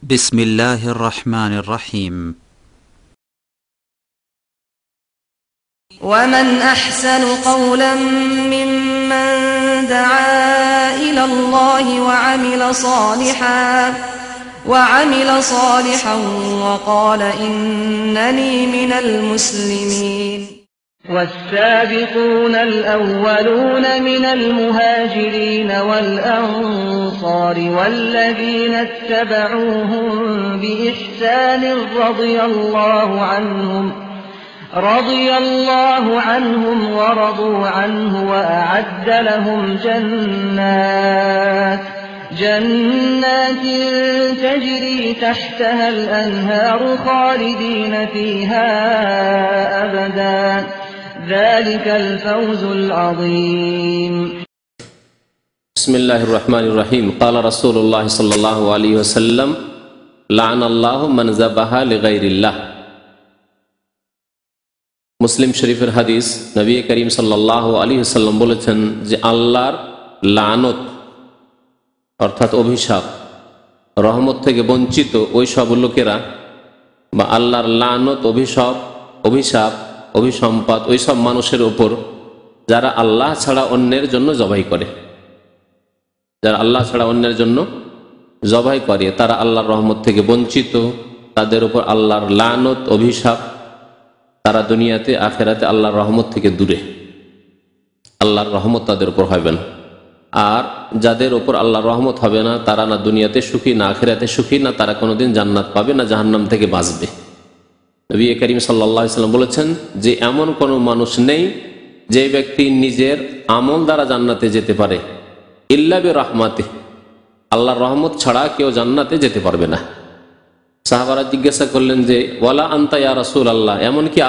بسم الله الرحمن الرحيم. ومن أحسن قولا ممن دعا إلى الله وعمل صالحا وقال إنني من المسلمين. والسابقون الأولون من المهاجرين والأنصار والذين اتبعوهم بإحسان رضي الله عنهم ورضوا عنه وأعد لهم جنات تجري تحتها الأنهار خالدين فيها أبدا ذلك الفوز العظيم. بسم الله الرحمن الرحيم. قال رسول الله صلى الله عليه وسلم لعن الله من ذبح لغير الله. মুসলিম শরীফের হাদিস, নবী করিম সাল্লাল্লাহু আলাইহি ওয়াসাল্লাম বলেছেন যে আল্লাহর লানত অর্থাৎ অভিশাপ, রহমত থেকে বঞ্চিত ওই সব লোকেরা, বা আল্লাহর লানত অভিশাপ অভিসম্পাত ওই সব মানুষের ওপর যারা আল্লাহ ছাড়া অন্যের জন্য জবাই করে, জবাই করে তারা আল্লাহর রহমত থেকে বঞ্চিত। তাদের উপর আল্লাহর লানত অভিশাপ, তারা দুনিয়াতে আখেরাতে আল্লাহর রহমত থেকে দূরে, আল্লাহর রহমত তাদের উপর হবে না। আর যাদের উপর আল্লাহর রহমত হবে না, তারা না দুনিয়াতে সুখী না আখেরাতে সুখী, না তারা কোনোদিন জান্নাত পাবে না জাহান্নাম থেকে বাঁচবে। নবী করিম সাল্লাল্লাহু আলাইহি ওয়াসাল্লাম বলেছেন যে এমন কোনো মানুষ নেই যে ব্যক্তি নিজের আমল দ্বারা জান্নাতে যেতে পারে, ইল্লা বিরহমাতিহ, আল্লাহর রহমত ছাড়া কেউ জান্নাতে যেতে পারবে না। সাহাবারা জিজ্ঞাসা করলেন যে ওয়ালা আনতা ইয়া রাসূলুল্লাহ, এমনকি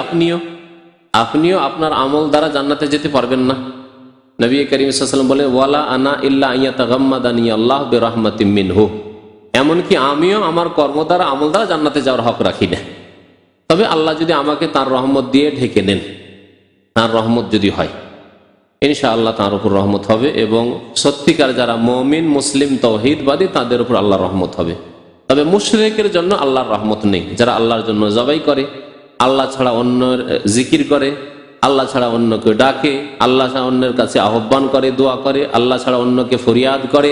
আপনিও আপনার আমল দ্বারা জান্নাতে যেতে পারবেন না? নবী করিম সাল্লাল্লাহু আলাইহি ওয়াসাল্লাম বলেন ওয়ালা আনা ইল্লা আইয়াতাগাম্মাদানি আল্লাহু বিরহমাতিম মিনহু, এমনকি আমিও আমার কর্ম দ্বারা আমল দ্বারা জান্নাতে যাওয়ার হক রাখি না। তবে আল্লাহ যদি আমাকে তার রহমত দিয়ে ঢেকে নেন, তার রহমত যদি হয়, ইনশাআল্লাহ তার উপর রহমত হবে, এবং সত্যিকার যারা মুমিন মুসলিম তাওহীদবাদী তাদের উপর আল্লাহর রহমত হবে। তবে মুশরিকের জন্য আল্লাহর রহমত নেই। যারা আল্লাহর জন্য জবাই করে, আল্লাহ ছাড়া অন্যের জিকির করে, আল্লাহ ছাড়া অন্যকে ডাকে, আল্লাহ ছাড়া অন্যের কাছে আহ্বান করে, দোয়া করে, আল্লাহ ছাড়া অন্যকে ফরিয়াদ করে,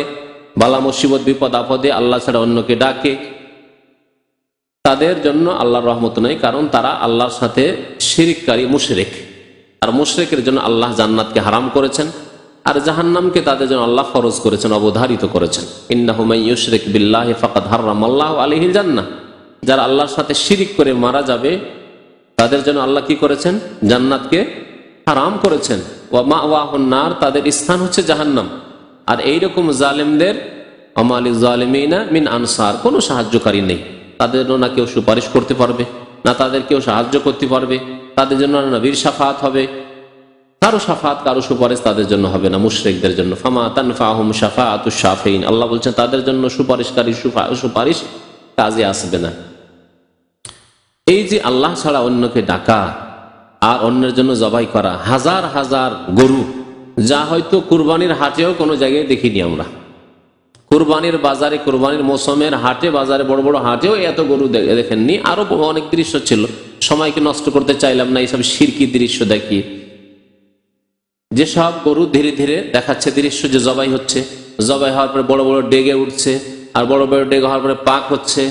বালা মুসিবত বিপদ আপদে আল্লাহ ছাড়া অন্যকে ডাকে, তাদের জন্য আল্লাহর রহমত নেই, কারণ তারা আল্লাহর সাথে শিরিককারী মুশরিক। আর মুশরিকের জন্য আল্লাহ জান্নাতকে হারাম করেছেন, আর জাহান্নামকে তাদের জন্য আল্লাহ ফরজ করেছেন, অবধারিত করেছেন। ইন্নাহু মান ইউশরিক বিল্লাহি ফাকাদ হারামাল্লাহু আলাইহিল জান্নাহ, যারা আল্লাহর সাথে শিরিক করে মারা যাবে তাদের জন্য আল্লাহ কি করেছেন? জান্নাতকে হারাম করেছেন। ওয়া মাওয়াহুন নার, তাদের স্থান হচ্ছে জাহান্নাম। আর এইরকম জালেমদের ওয়া লিল জালিমিনা মিন আনসার, কোনো সাহায্যকারী নেই। তাদের জন্য না কেউ সুপারিশ করতে পারবে, না তাদের কেউ সাহায্য করতে পারবে, তাদের জন্য না নবীর শাফাত হবে, কারো শাফাত কারো সুপারিশ তাদের জন্য হবে না মুশরিকদের জন্য। ফামা তানফাহুম শাফাআতুশ শাফিঈন, আল্লাহ বলছেন তাদের জন্য সুপারিশকারী সুপারিশ কাজে আসবে না। এই যে আল্লাহ ছাড়া অন্যকে ডাকা আর অন্যের জন্য জবাই করা, হাজার হাজার গরু, যা হয়তো কুরবানির হাটেও কোনো জায়গায় দেখিনি আমরা। কুরবানির বাজারে, কুরবানির মৌসুমের হাটে, বাজারে, বড় বড় হাটেও এত গরু দেখেননি। আরো অনেক দৃশ্য ছিল, সময়কে নষ্ট করতে চাইলাম না এইসব শিরকি দৃশ্য দেখিয়ে। যেসব গরু ধীরে ধীরে দেখাচ্ছে দৃশ্য যে জবাই হচ্ছে, জবাই হওয়ার পরে বড় বড় ডেগে উঠছে, আর বড় বড় ডেগে হওয়ার পরে পাক হচ্ছে,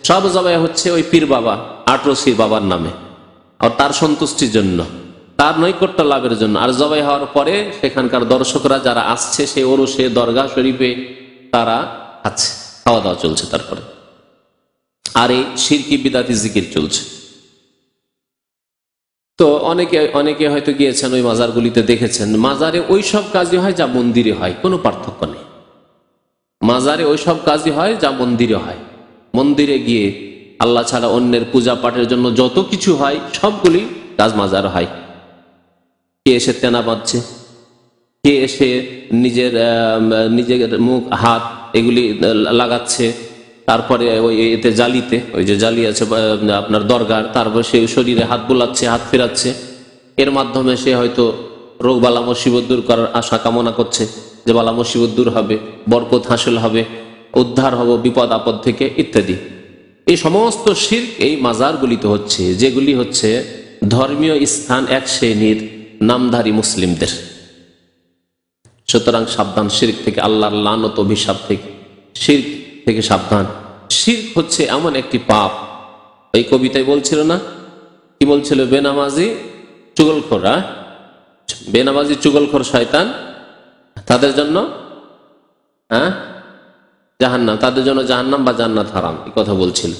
সব জবাই হচ্ছে ওই পীর বাবা, আটরশির বাবার নামে, আর তার সন্তুষ্টির জন্য, তার নৈকট্য লাভের জন্য। আর জবাই হওয়ার পরে সেখানকার দর্শকরা যারা আসছে সেই ওরসে, দরগা শরীফে, তারা আছে, খাওয়া দাওয়া চলছে। তারপরে আর এই শিরকি বিদাতি জিকির চলছে। তো অনেকে হয়তো গিয়েছেন ওই মাজারগুলিতে, দেখেছেন মাজারে ওই সব কাজই হয় যা মন্দিরে হয়, কোনো পার্থক্য নেই। মাজারে ওই সব কাজই হয় যা মন্দিরে হয়। মন্দিরে গিয়ে আল্লাহ ছাড়া অন্যের পূজা পাঠের জন্য যত কিছু হয় সবগুলি কাজ মাজার হয়। কে এসে তেনা বাঁধছে, কে এসে নিজের মুখ হাত এগুলি লাগাচ্ছে, তারপরে ওই এতে জালিতে, ওই যে জালি আছে আপনার দরগার, তারপর সে শরীরে হাত বুলাচ্ছে, হাত ফেরাচ্ছে, এর মাধ্যমে সে হয়তো রোগ বালা মুসিবত দূর করার আশা কামনা করছে, যে বালা মুসিবত দূর হবে, বরকত হাসিল হবে, উদ্ধার হব বিপদ আপদ থেকে ইত্যাদি। এই সমস্ত শিরক এই মাজারগুলিতে হচ্ছে, যেগুলি হচ্ছে ধর্মীয় স্থান এক শ্রেণীর নামধারী মুসলিমদের। সুতরাং সাবধান শিরক থেকে, আল্লাহর লানত অভিশাপ থেকে, শিরক থেকে সাবধান। শিরক হচ্ছে এমন একটি পাপ, এই কবিতায় বলছিল না, কি বলছিল, বেনামাজি চুগলখোরা, বেনামাজি চুগলখোর শয়তান, তাদের জন্য জাহান্নাম, তাদের জন্য জাহান্নাম বা জান্নাত হারাম, এই কথা বলছিল।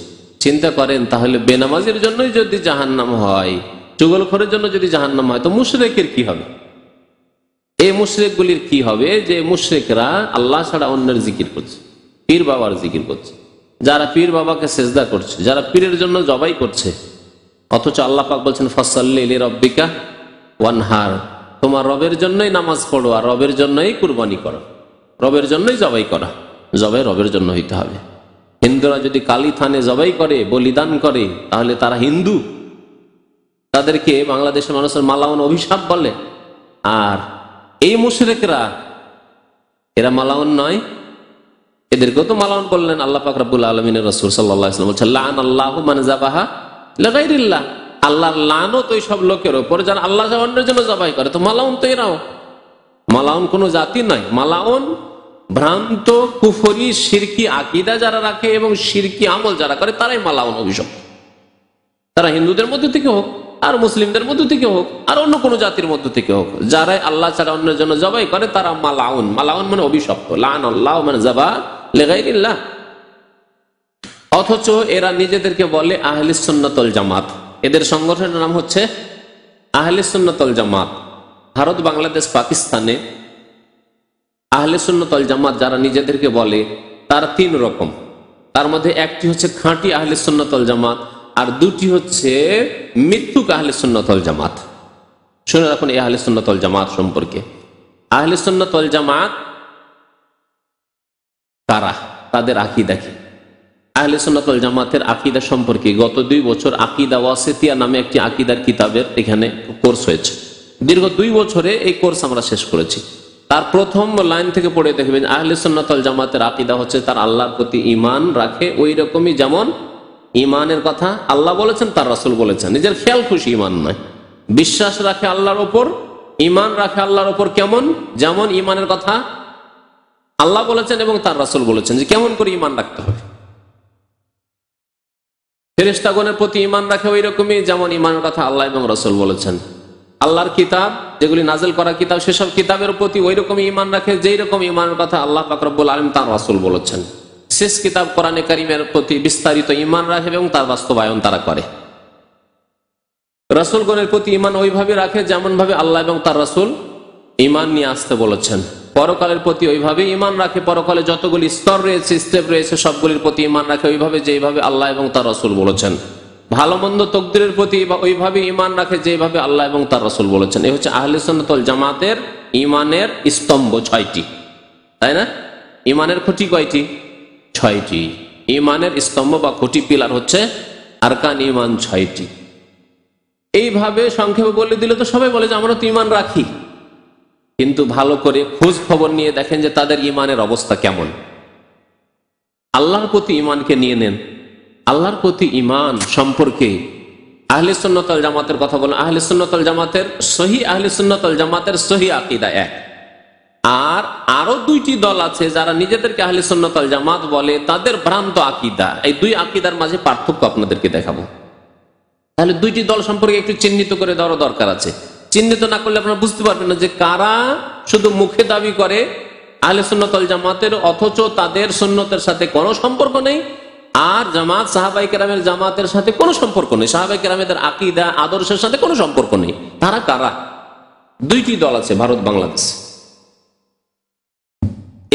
চিন্তা করেন, তাহলে বেনামাজির জন্যই যদি জাহান্নাম হয়, চুগলখোরের জন্য যদি জাহান্নাম হয়, তো মুশরিকের কি হবে? এই মুশরিকগুলির কি হবে যে মুশরিকরা আল্লাহ ছাড়া অন্যের জিকির করছে, পীর বাবার জিকির করছে, যারা পীর বাবাকে সেজদা করছে, যারা পীরের জন্য জবাই করছে, অথচ আল্লাহ পাক বলছেন ফাসাল্লি লিরাব্বিকা ওয়ানহার, তোমার রবের জন্যই নামাজ পড়ো আর রবের জন্যই কুরবানি করো, রবের জন্যই জবাই করা, জবাই রবের জন্য হইতে হবে। হিন্দুরা যদি কালী থানে জবাই করে, বলিদান করে, তাহলে তারা হিন্দু, তাদেরকে বাংলাদেশের মানুষের মালাউন অভিশাপ বলে। আর এই মুশরিকরা, এরা মালাউন নয়, এদেরকেও তো মালাউন বললেন আল্লাহ পাক রব্বুল আলামিনের রাসূল সাল্লাল্লাহু আলাইহি ওয়াসাল্লাম বলেছেন লাআনাল্লাহু মান যাবাহা লিগাইরিল্লাহ, আল্লাহর লানত ওই সব লোকের উপর যারা আল্লাহ ছাড়া অন্যের জন্য জবাই করে। তো মালাউন তো এরাও, মালাউন কোনো জাতি নয়, মালাউন ভ্রান্ত কুফরি শিরকি আকীদা যারা রাখে এবং শিরকি আমল যারা করে তারাই মালাউন অভিশপ্ত। তারা হিন্দুদের মধ্যে থেকে হোক, আর মুসলিমদের মধ্যে থেকে হোক, আর অন্য কোনো জাতির মধ্যে থেকে হোক, যারাই আল্লাহ ছাড়া অন্যের জন্য জবাই করে তারা মালাউন। মালাউন মানে অভিশপ্ত, লাআনাল্লাহু মান যাবাহা লিগাইরিল্লাহ। অথচ এরা নিজেদেরকে বলে আহলে সুন্নাত ওয়াল জামাত। এদের সংগঠনের নাম হচ্ছে আহলে সুন্নাত ওয়াল জামাত। ভারত, বাংলাদেশ, পাকিস্তানে আহলে সুন্নাত ওয়াল জামাত যারা নিজেদেরকে বলে তার তিন রকম। তার মধ্যে একটি হচ্ছে খাঁটি আহলে সুন্নাত ওয়াল জামাত, আর দুটি হচ্ছে মৃত্যুক আহলে সুন্নাত ওয়াল জামাত। শুনে রাখুন এই আহলে সুন্নাত ওয়াল জামাত সম্পর্কে। আহলে সুন্নাত ওয়াল জামাত কারা, তাদের আকীদা কি? আহলে সুন্নাত ওয়াল জামাতের আকীদা সম্পর্কে গত 2 বছর আকীদা ওয়াসিতিয়া নামে একটি আকীদার কিতাবের এখানে কোর্স হয়েছে। দীর্ঘ 2 বছরে এই কোর্স আমরা শেষ করেছি। তার প্রথম লাইন থেকে পড়ে দেখবেন আহলে সুন্নাত ওয়াল জামাতের আকীদা হচ্ছে তার আল্লাহর প্রতি ঈমান রাখে ওই রকমই যেমন ঈমানের কথা আল্লাহ বলেছেন, তার রাসূল বলেছেন। নিজের খেয়াল খুশি ঈমান নয়, বিশ্বাস রাখে আল্লাহর ওপর, ঈমান রাখে আল্লাহর ওপর কেমন, যেমন ঈমানের কথা আল্লাহ বলেছেন এবং তার রাসূল বলেছেন যে কেমন করে ঈমান রাখতে হবে। ফেরেশতাগণের প্রতি ঈমান রাখে ওই রকমই যেমন ঈমানের কথা আল্লাহ এবং রাসূল বলেছেন। আল্লাহর কিতাব যেগুলি নাজিল করা কিতাব, সেসব কিতাবের প্রতি ওই রকমই ঈমান রাখে যেই রকম ঈমানের কথা আল্লাহ পাক রব্বুল আলামিন তার রাসূল বলেছেন। শেষ কিতাব কোরআনে কারীমের প্রতি বিস্তারিত ঈমান রাখে এবং তার বাস্তবায়ন তারা করে। রাসূলগণের প্রতি ঈমান ওইভাবে রাখে যেমন ভাবে আল্লাহ এবং তার রাসূল ঈমান নিয়ে আসতে বলেছেন। পরকালের প্রতি ওইভাবে ঈমান রাখে, পরকালে যতগুলি স্তর রয়েছে, স্টেপ রয়েছে, সবগুলির প্রতি ঈমান রাখে ওইভাবে যেইভাবে আল্লাহ এবং তার রাসূল বলেছেন। ভালো মন্দ তকদিরের প্রতি ওইভাবে ঈমান রাখে যেভাবে আল্লাহ এবং তার রাসূল বলেছেন। এই হচ্ছে আহলে সুন্নাত ওয়াল জামাতের ঈমানের স্তম্ভ 6টি, তাই না? ঈমানের খুঁটি কয়টি? 6টি। ঈমানের স্তম্ভ বা খুঁটি পিলার হচ্ছে আরকান ঈমান 6টি। এইভাবে সংক্ষেপে বলে দিলে তো সবাই বলে যে আমরা তো ঈমান রাখি, কিন্তু ভালো করে খোঁজ খবর নিয়ে দেখেন যে তাদের ঈমানের অবস্থা কেমন। আল্লাহর প্রতি ঈমানকে নিয়ে নেন। আল্লাহর প্রতি ঈমান সম্পর্কে আহলে সুন্নাত ওয়াল জামাতের কথা বলেন। আহলে সুন্নাত ওয়াল জামাতের সহি, আহলে সুন্নাত ওয়াল জামাতের সহি আকীদা এক। আর আরো 2টি দল আছে যারা নিজেদেরকে আহলে সুন্নাত ওয়াল জামাত বলে, তাদের ভ্রান্ত আকীদা। এই 2 আকীদার মাঝে পার্থক্য আপনাদেরকে দেখাবো। তাহলে 2টি দল সম্পর্কে একটু চিহ্নিত করে দেওয়ার দরকার আছে। চিহ্নিত না করলে আপনারা বুঝতে পারবেন না যে কারা শুধু মুখে দাবি করে আহলে সুন্নাত ওয়াল জামাতের, অথচ তাদের সুন্নতের সাথে কোনো সম্পর্ক নেই, আর জামাত সাহাবায়ে কেরামের জামাতের সাথে কোনো সম্পর্ক নেই, সাহাবায়ে কেরামের আকীদা আদর্শের সাথে কোনো সম্পর্ক নেই। তারা কারা? 2টি দল আছে ভারত, বাংলাদেশ।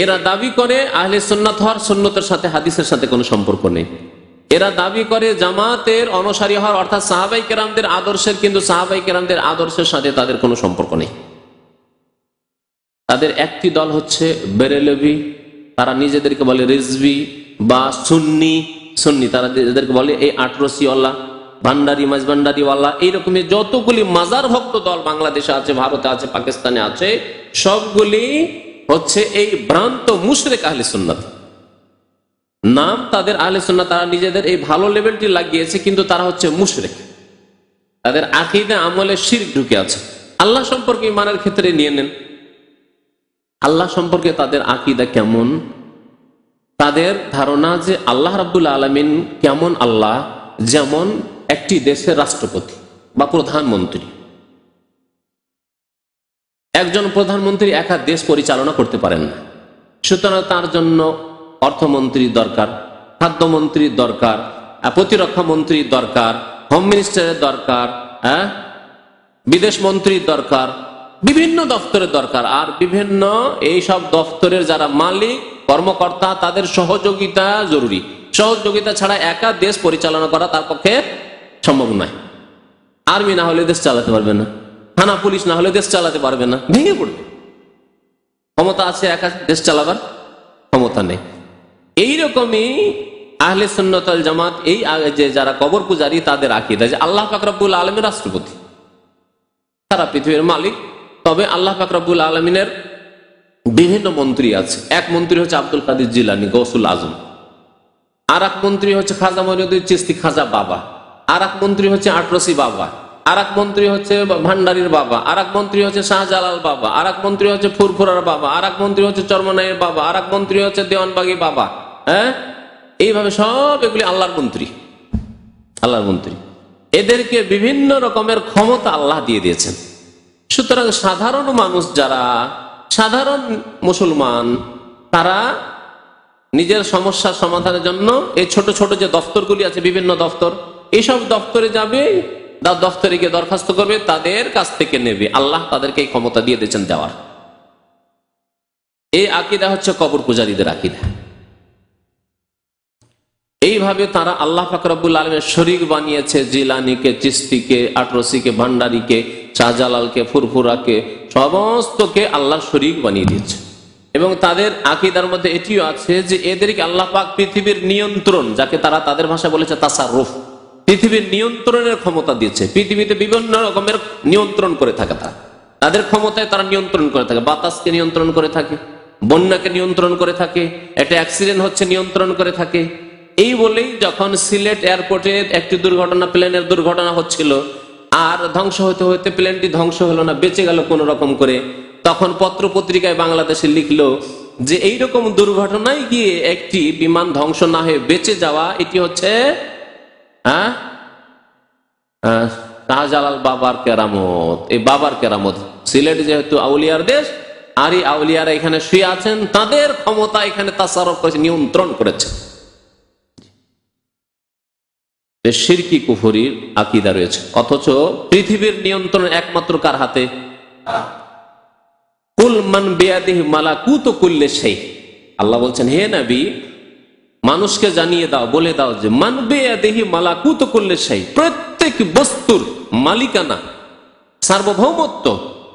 এরা দাবি করে আহলে সুন্নাত হওয়ার, সুন্নতের সাথে হাদিসের সাথে কোনো সম্পর্ক নেই। এরা দাবি করে জামাতের অনুসারী হওয়ার, অর্থাৎ সাহাবায়ে কেরামদের আদর্শের, কিন্তু সাহাবায়ে কেরামদের আদর্শের সাথে তাদের কোনো সম্পর্ক নেই। তাদের একটি দল হচ্ছে বেরেলভি, তারা নিজেদেরকে বলে রিজভি বা সুন্নি। তারা নিজেদেরকে বলে এই ৮ ওয়ালা, ভান্ডারি, মাঝভান্ডারিওয়ালা, এইরকমের যতগুলি মাজার ভক্ত দল বাংলাদেশে আছে, ভারতে আছে, পাকিস্তানে আছে, সবগুলি হচ্ছে এই ভ্রান্ত মুশরিক আহলে সুন্নাত। নাম তাদের আহলে সুন্নাহ, তারা নিজেদের এই ভালো লেভেলটি লাগিয়েছে, কিন্তু তারা হচ্ছে মুশরিক। তাদের আকীদা আমলে শিরক ঢুকে আছে। আল্লাহ সম্পর্কে ঈমানের ক্ষেত্রে নিয়ে নেন, আল্লাহ সম্পর্কে তাদের আকীদা কেমন? তাদের ধারণা যে আল্লাহ রাব্বুল আলামিন কেমন আল্লাহ, যেমন একটি দেশের রাষ্ট্রপতি বা প্রধানমন্ত্রী। একজন প্রধানমন্ত্রী একা দেশ পরিচালনা করতে পারেন না, সুতরাং তার জন্য অর্থমন্ত্রী দরকার, খাদ্যমন্ত্রী দরকার, প্রতিরক্ষা মন্ত্রী দরকার, হোম মিনিস্টারের দরকার, বিদেশ মন্ত্রীর দরকার, বিভিন্ন দপ্তরের দরকার। আর বিভিন্ন এইসব দপ্তরের যারা মালিক কর্মকর্তা, তাদের সহযোগিতা জরুরি। সহযোগিতা ছাড়া একা দেশ পরিচালনা করা তার পক্ষে সম্ভব নয়। আর্মি না হলে দেশ চালাতে পারবে না, থানা পুলিশ না হলে দেশ চালাতে পারবে না, ভেঙে পড়বে। ক্ষমতা আছে একা দেশ চালাবার ক্ষমতা নেই। এইরকমই আহলে সুন্নাত ওয়াল জামাত, এই যে যারা কবর পূজারী, তাদের আকীদা যে আল্লাহ পাক রব্বুল আলামিন রাষ্ট্রপতি, সারা পৃথিবীর মালিক। তবে আল্লাহ পাক রব্বুল আলামিনের বিভিন্ন মন্ত্রী আছে। এক মন্ত্রী হচ্ছে আব্দুল কাদের জিলানী, গৌসুল আজম। আর এক মন্ত্রী হচ্ছে খাজা মঈনুদ্দিন চিশতি, খাজা বাবা। আর এক মন্ত্রী হচ্ছে আটরসি বাবা। আর এক মন্ত্রী হচ্ছে ভান্ডারীর বাবা। আর এক মন্ত্রী হচ্ছে শাহজালাল বাবা। আর এক মন্ত্রী হচ্ছে ফুরফুরার বাবা। আর এক মন্ত্রী হচ্ছে চরমনাইয়ের বাবা। আর এক মন্ত্রী হচ্ছে দেওয়ানবাগী বাবা। এইভাবে সব এগুলি আল্লাহর মন্ত্রী, আল্লাহর মন্ত্রী। এদেরকে বিভিন্ন রকমের ক্ষমতা আল্লাহ দিয়ে দিয়েছেন। সুতরাং সাধারণ মানুষ, যারা সাধারণ মুসলমান, তারা নিজের সমস্যার সমাধানের জন্য এই ছোট ছোট যে দফতরগুলি আছে, বিভিন্ন দফতর, এইসব দফতরে যাবে, দফতরে গিয়ে দরখাস্ত করবে, তাদের কাছ থেকে নেবে। আল্লাহ তাদেরকে এই ক্ষমতা দিয়ে দিয়েছেন দেওয়ার। এই আকীদা হচ্ছে কবর পূজারীদের আকীদা। এইভাবে তারা আল্লাহ পাক রব্বুল আলামিনের শরীক বানিয়েছে। জিলানীকে, চিশতিকে, আটরসিকে, ভান্ডারীকে, শাহজালালকে, ফুরফুরাকে, সমস্তকে আল্লাহর শরীক বানিয়ে দিয়েছে। এবং তাদের আকীদার মধ্যে এটিও আছে যে এদেরকে আল্লাহ পাক পৃথিবীর নিয়ন্ত্রণ, যাকে তারা তাদের ভাষায় বলেছে তাসাররুফ, পৃথিবীর নিয়ন্ত্রণের ক্ষমতা দিয়েছে। পৃথিবীতে বিভিন্ন রকমের নিয়ন্ত্রণ করে থাকে তারা, তাদের ক্ষমতায় তারা নিয়ন্ত্রণ করে থাকে। বাতাসকে নিয়ন্ত্রণ করে থাকে, বন্যাকে নিয়ন্ত্রণ করে থাকে, একটা অ্যাক্সিডেন্ট হচ্ছে নিয়ন্ত্রণ করে থাকে। এই বলেই যখন সিলেট এয়ারপোর্টে একটি দুর্ঘটনা, প্লেনের দুর্ঘটনা হচ্ছিল, আর ধ্বংস হতে হতে প্লেনটি ধ্বংস হলো না, বেঁচে গেল কোন রকম করে, তখন পত্র পত্রিকায় বাংলাদেশে লিখলো যে এইরকম দুর্ঘটনায় গিয়ে একটি বিমান ধ্বংস না হয়ে বেঁচে যাওয়া, এটি হচ্ছে শাহজালাল বাবার কেরামত। এই বাবার কেরামত, সিলেট যেহেতু আউলিয়ার দেশ, আর এই আউলিয়ারা এখানে শুয়ে আছেন, তাদের ক্ষমতা এখানে তাসাররুফ করেছে, নিয়ন্ত্রণ করেছে। শিরকি কুফরির আকীদা রয়েছে, অথচ পৃথিবীর নিয়ন্ত্রণ একমাত্র কার হাতে? কুল মান বিয়াদিহি মালাকুতু কুল্লি শাই। আল্লাহ বলছেন, হে নবী, মানুষকে জানিয়ে দাও, বলে দাও যে মান বিয়াদিহি মালাকুতু কুল্লি শাই, প্রত্যেক বস্তুর মালিকানা, সার্বভৌমত্ব,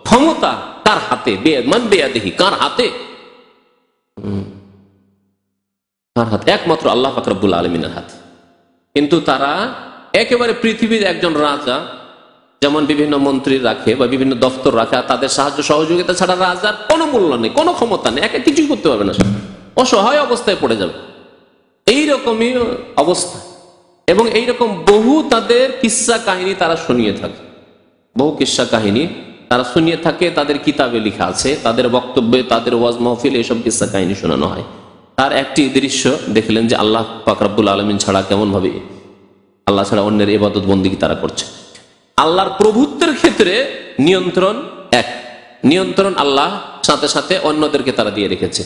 ক্ষমতা কার হাতে? মান বিয়াদিহি, কার হাতে? কার হাতে? একমাত্র আল্লাহ পাক রব্বুল আলামিনের হাতে। কিন্তু তারা একেবারে পৃথিবীর একজন রাজা, যেমন বিভিন্ন মন্ত্রী রাখে বা বিভিন্ন দপ্তর রাখে, আর তাদের সাহায্য সহযোগিতা ছাড়া রাজার কোনো মূল্য নেই, কোনো ক্ষমতা নেই, একে কিছুই করতে পারবে না, অসহায় অবস্থায় পড়ে যাবে। এইরকমই অবস্থা। এবং এইরকম বহু তাদের কিস্সা কাহিনী তারা শুনিয়ে থাকে, বহু কিস্সা কাহিনী তারা শুনিয়ে থাকে, তাদের কিতাবে লেখা আছে, তাদের বক্তব্যে, তাদের ওয়াজ মাহফিল, এইসব কিস্সা কাহিনী শোনানো হয়। তার একটি দৃশ্য দেখলেন যে আল্লাহ পাক রব্বুল আলামিন ছাড়া কেমন ভাবে, আল্লাহ ছাড়া অন্যের ইবাদত বন্দেগী তারা করছে। আল্লাহর প্রভুত্বের ক্ষেত্রে নিয়ন্ত্রণ এক, নিয়ন্ত্রণ আল্লাহ, সাথে সাথে অন্যদেরকে তারা দিয়ে রেখেছে।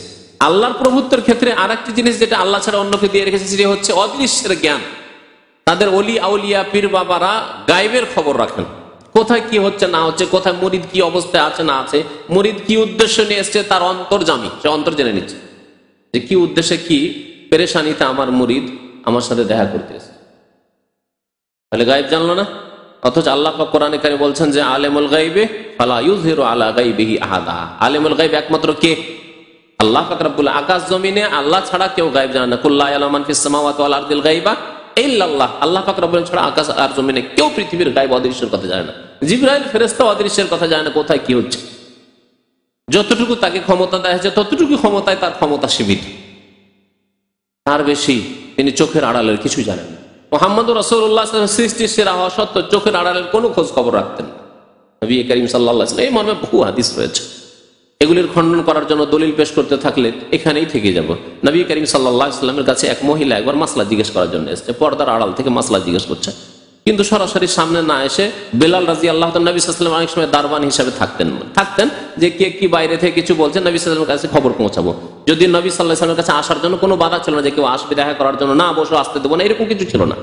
আল্লাহর প্রভুত্বের ক্ষেত্রে আর একটি জিনিস যেটা আল্লাহ ছাড়া অন্যকে দিয়ে রেখেছে, সেটি হচ্ছে অদৃশ্যের জ্ঞান। তাদের অলি আউলিয়া পীর বাবারা গায়েবের খবর রাখেন, কোথায় কি হচ্ছে না হচ্ছে, কোথায় মুরিদ কি অবস্থায় আছে না আছে, মুরিদ কি উদ্দেশ্য নিয়ে এসছে, তার অন্তর্জামী, সে অন্তর জেনে নিচ্ছে যে কি উদ্দেশ্যে, কি পেরেশানিতে আমার মুরিদ আমার সাথে দেখা করতে এসেছে। তাহলে গায়েব জানলো না। অথচ আল্লাহ পাক কোরআনে কারিমে বলছেন যে আলেমুল গায়বে ফালা ইউযহিরু আলা গায়বিহি আহাদা। আলেমুল গায়ব একমাত্র কে? আল্লাহ পাক রব্বুল। আকাশ জমিনে আল্লাহ ছাড়া কেউ গায়েব জানে না। কুল লা ইয়ালামু মান ফিস সামাওয়াতি ওয়াল আরদিল গায়বা ইল্লাল্লাহ। আল্লাহ পাক রব্বুল ছাড়া আকাশ আর জমিনে কেউ পৃথিবীর গায়েব অদৃশ্যের কথা জানে না। জিবরাইল ফেরেশতা অদৃশ্যের কথা জানে না, কোথায় কি হচ্ছে। যতটুকু তাকে ক্ষমতা দেওয়া হয়েছে ততটুকু ক্ষমতায় তার ক্ষমতা সীমিত। তার বেশি তিনি চোখের আড়ালের কিছু জানেন না। মুহাম্মদুর রাসূলুল্লাহ সৃষ্টির সেরা হওয়া সত্ত্বেও চোখের আড়ালের কোনো খোঁজ খবর রাখতেন না। নবী করিম সাল্লাল্লাহু আলাইহি ওয়াসাল্লাম এই মর্মে বহু হাদিস রয়েছে। এগুলির খণ্ডন করার জন্য দলিল পেশ করতে থাকলে এখানেই থেকে যাব। নবী করিম সাল্লাল্লাহু আলাইহি ওয়াসাল্লামের কাছে এক মহিলা একবার মাসলা জিজ্ঞেস করার জন্য এসেছে, পর্দার আড়াল থেকে মাসলা জিজ্ঞেস করছে, কিন্তু সরাসরি সামনে না এসে বেলাল রাদিয়াল্লাহু তাআলা নবী সাল্লাল্লাহু আলাইহি ওয়াসাল্লাম অনেক সময় দারবান হিসেবে থাকতেন যে কে কি বাইরে থেকে কিছু বলছেন নবী সাল্লাল্লাহু আলাইহি ওয়াসাল্লামের কাছে খবর পৌঁছাবো। যদি নবী সাল্লাল্লাহু আলাইহি ওয়াসাল্লামের কাছে আসার জন্য কোনো বাধা ছিল না যে কেউ আসবে দেখা করার জন্য, না বসে আসতে দেবো না, এরকম কিছু ছিল না।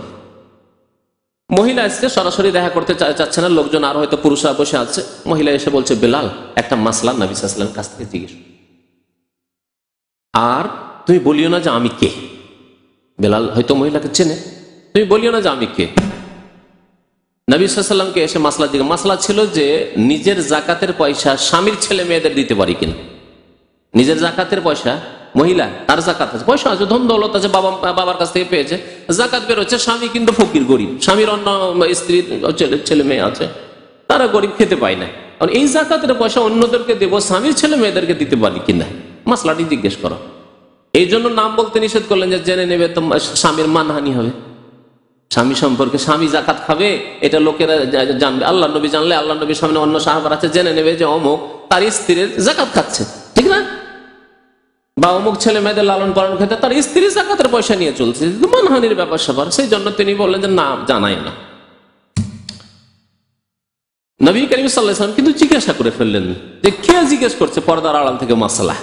মহিলা এসে সরাসরি দেখা করতে চাচ্ছে না, লোকজন আর হয়তো পুরুষরা বসে আছে। মহিলা এসে বলছে, বেলাল একটা মাসলা নবী সাল্লাল্লাহু আলাইহি ওয়াসাল্লামের কাছ থেকে জিজ্ঞেস, আর তুমি বলিও না যে আমি কে। বেলাল হয়তো মহিলাকে চেনে, তুমি বলিও না যে আমি কে। নবী সাল্লাল্লাহু আলাইহি ওয়াসাল্লামকে এসে মাসলা জিজ্ঞেস, মাসলা ছিল যে নিজের জাকাতের পয়সা স্বামীর ছেলে মেয়েদের দিতে পারি কিনা। নিজের জাকাতের পয়সা, মহিলা তার জাকাত আছে, পয়সা আছে, ধন দৌলত আছে, বাবার কাছ থেকে পেয়েছে, জাকাত বেরোচ্ছে, স্বামী কিন্তু ফকির গরিব, স্বামীর অন্য স্ত্রী ছেলে মেয়ে আছে, তারা গরিব, খেতে পায় না। কারণ এই জাকাতের পয়সা অন্যদেরকে দেবো, স্বামীর ছেলে মেয়েদেরকে দিতে পারি কিনা, মাসলাটি জিজ্ঞেস করো। এই জন্য নাম বলতে নিষেধ করলেন যে জেনে নেবে তো স্বামীর মানহানি হবে। স্বামী সম্পর্কে, স্বামী জাকাত খাবে এটা লোকেরা জানবে, আল্লাহ নবী জানলে আল্লাহ নবীর সামনে অন্য সাহাবার আছে, জেনে নেবে যে অমুক তার স্ত্রীর জাকাত খাচ্ছে, ঠিক না, বা অমুক ছেলে মেয়েদের লালন পালন খেতে তার স্ত্রী জাকাতের পয়সা নিয়ে চলছে, মানহানির ব্যাপার স্যাপার। সেই জন্য তিনি বললেন যে না, জানাই না। নবী করিম সাল্লাল্লাহু আলাইহি ওয়াসাল্লাম কিন্তু জিজ্ঞাসা করে ফেললেন যে কে জিজ্ঞেস করছে পর্দার আড়াল থেকে মাসলা।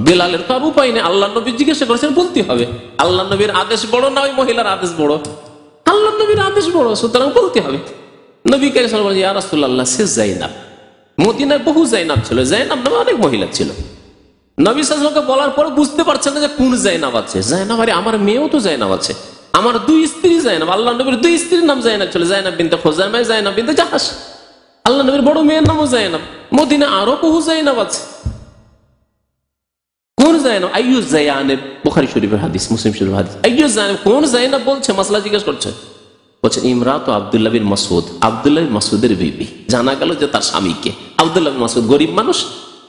বেলালের তো আর উপায় নেই, আল্লাহ নবী জিজ্ঞাসা করেছেন, বলতে হবে। আল্লাহ নবীর আদেশ বড় না ওই মহিলার আদেশ বড়? আল্লাহ নবীর আদেশ বড়, সুতরাং বলতে হবে। নবী করিম সাল্লাল্লাহু আলাইহি ওয়াসাল্লাম, ইয়া রাসূলুল্লাহ, সে যায়নাব, মদিনায় বহু যায়নাব ছিল, যায়নাব নামে অনেক মহিলা ছিল। নবী সাল্লাল্লাহু আলাইহি ওয়াসাল্লামকে বলার পরে বুঝতে পারছেন না যে কোন যায়নাব আছে। যায়নাব, আরে আমার মেয়েও তো যায়নাব আছে, আমার দুই স্ত্রী যায়নাব, আল্লাহ নবীর দুই স্ত্রীর নাম যায়নাব ছিল, যায়নাব বিনতে খুজাইমা, যায়নাব বিনতে জাহাশ। আল্লাহ নবীর বড় মেয়ের নামও যায়নাব। মদিনা আরো বহু যায়নাব আছে। কোন যায়নাব? আইয়ু যায়নাব, বুখারী শরীফের হাদিস, মুসলিম শরীফের হাদিস। আইয়ু যায়নাব, কোন যায়নাব বলছে, মাসলা জিজ্ঞেস করছে। বলছে ইমরাত আব্দুল্লাহ বিন মাসউদ, আব্দুল্লাহ বিন মাসউদের বিবি। জানা গেল যে তার স্বামীকে। আব্দুল্লাহ বিন মাসউদ গরিব মানুষ,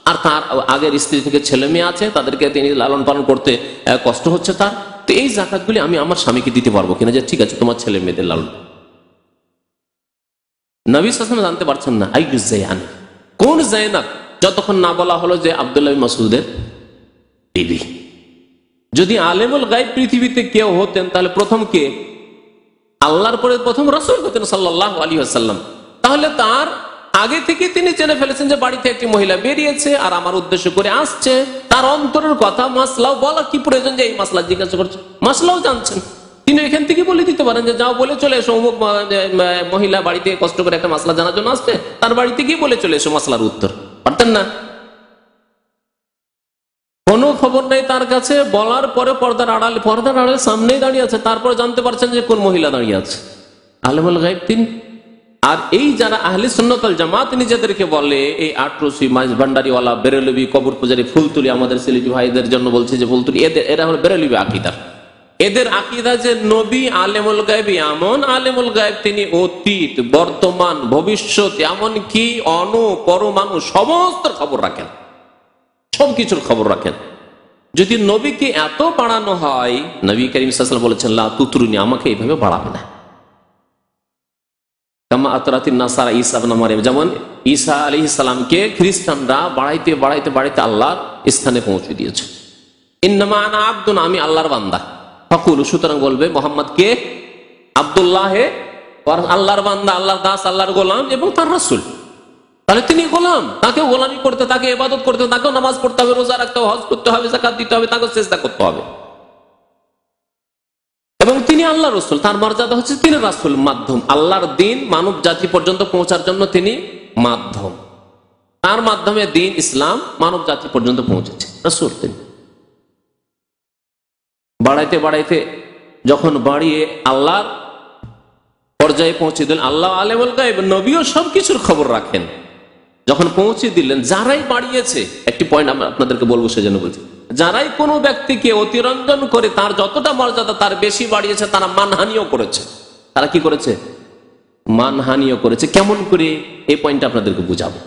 আর তার আগের স্ত্রী থেকে ছেলে মেয়ে আছে, তাদেরকে তিনি লালন পালন করতে কষ্ট হচ্ছে তার। তো এই যাকাতগুলি আমি আমার স্বামীকে দিতে পারবো কিনা? যে ঠিক আছে, তোমার ছেলে মেয়েদের লালন। নবী সাল্লাল্লাহু আলাইহি ওয়াসাল্লাম জানতে পারছেন না আইয়ু যায়নাব, কোন যায়নাব, যতক্ষণ না বলা হলো যে আব্দুল্লাহ বিন মাসউদের বিবি। যদি আলেমুল গায়ব পৃথিবীতে কেউ হতেন তাহলে প্রথম কে? আল্লাহর পরে প্রথম রাসূল হতেন সাল্লাল্লাহু আলাইহি ওয়াসাল্লাম। তাহলে তার আগে থেকে তিনি জেনে ফেলেছেন যে বাড়িতে একটি মহিলা বেরিয়েছে আর আমার উদ্দেশ্য করে আসছে, তার অন্তরের কথা, মাসলাও বলা কি প্রয়োজন যে এই মাসলা জিজ্ঞাসা করছে, মাসলাও জানছেন। তিনি এখান থেকে বলে দিতে পারেন যে যাও বলে চলে এসো, অমুক মহিলা বাড়িতে কষ্ট করে একটা মাসলা জানার জন্য আসছে, তার বাড়িতে গিয়ে বলে চলে এসো মাসলার উত্তর। পারতেন না? কোনো খবর নেই তার কাছে, বলার পরে পর্দার আড়ালে সামনেই দাঁড়িয়ে আছে, তারপরে জানতে পারছেন যে কোন মহিলা দাঁড়িয়ে আছে। আলেমুল গায়ব তিনি। আর এই যারা আহলে সুন্নাত ওয়াল জামাত নিজেদেরকে বলে, এই আটরসি, ভান্ডারিওয়ালা, বেরেলভি, কবর পূজারী, ফুলতুলি, আমাদের সিলেটি ভাইদের জন্য বলছে যে ফুলতুলি, এরা হলো বেরেলভি আকীদার। এদের আকীদা যে নবী আলেমুল গায়ব, এমন আলেমুল গায়ব তিনি অতীত, বর্তমান, ভবিষ্যৎ, এমনকি অণু পরমাণু সমস্ত খবর রাখেন, সবকিছুর খবর রাখেন। যদি নবীকে এত বাড়ানো হয়, নবী করিম সাল্লাল্লাহু আলাইহি ওয়াসাল্লাম বলেছেন লা তুতরুনি, আমাকে এইভাবে বাড়াবে না। কামা আতরাতিন নাসারা ঈসা ইবনে মারইয়াম, যেমন ঈসা আলাইহিস সালামকে খ্রিস্টানরা বাড়াইতে বাড়াইতে বাড়াইতে আল্লাহর স্থানে পৌঁছে দিয়েছে। ইন্নামা আনা আবদুন, আমি আল্লাহর বান্দা। ফাকুলু, সুতরাং বলবে মুহাম্মদ কে? আব্দুল্লাহ, আল্লাহর বান্দা, আল্লাহর দাস, আল্লাহর গোলাম এবং তার রাসূল। তাহলে তিনি গোলাম, তাকে গোলামি করতে, তাকে ইবাদত করতে, তাকেও নামাজ পড়তে হবে, রোজা রাখতে হবে, হজ করতে হবে, যাকাত দিতে হবে, তাকে সিজদা করতে হবে। এবং তিনি আল্লাহ রাসূল, তার মর্যাদা হচ্ছে তিনি রাসূল, মাধ্যম। আল্লাহর দিন মানব জাতি পর্যন্ত পৌঁছার জন্য তিনি মাধ্যম। তার মাধ্যমে দিন ইসলাম মানব জাতি পর্যন্ত পৌঁছেছে, রাসূল তিনি। বাড়াইতে বাড়াইতে যখন বাড়িয়ে আল্লাহর পর্যায়ে পৌঁছে দিলেন, আল্লাহ আলেমুল গায়ব, নবীও সবকিছুর খবর রাখেন। যখন পৌঁছে দিলেন, যারাই বাড়িয়েছে, একটি পয়েন্ট আমরা আপনাদেরকে বলবো সেজন্য বলছি, যারাই কোনো ব্যক্তিকে অতিরঞ্জন করে তার যতটা মর্যাদা তার বেশি বাড়িয়েছে, তারা মানহানিও করেছে। তারা কি করেছে? মানহানিও করেছে। কেমন করে? এই পয়েন্টটা আপনাদেরকে বুঝাবো।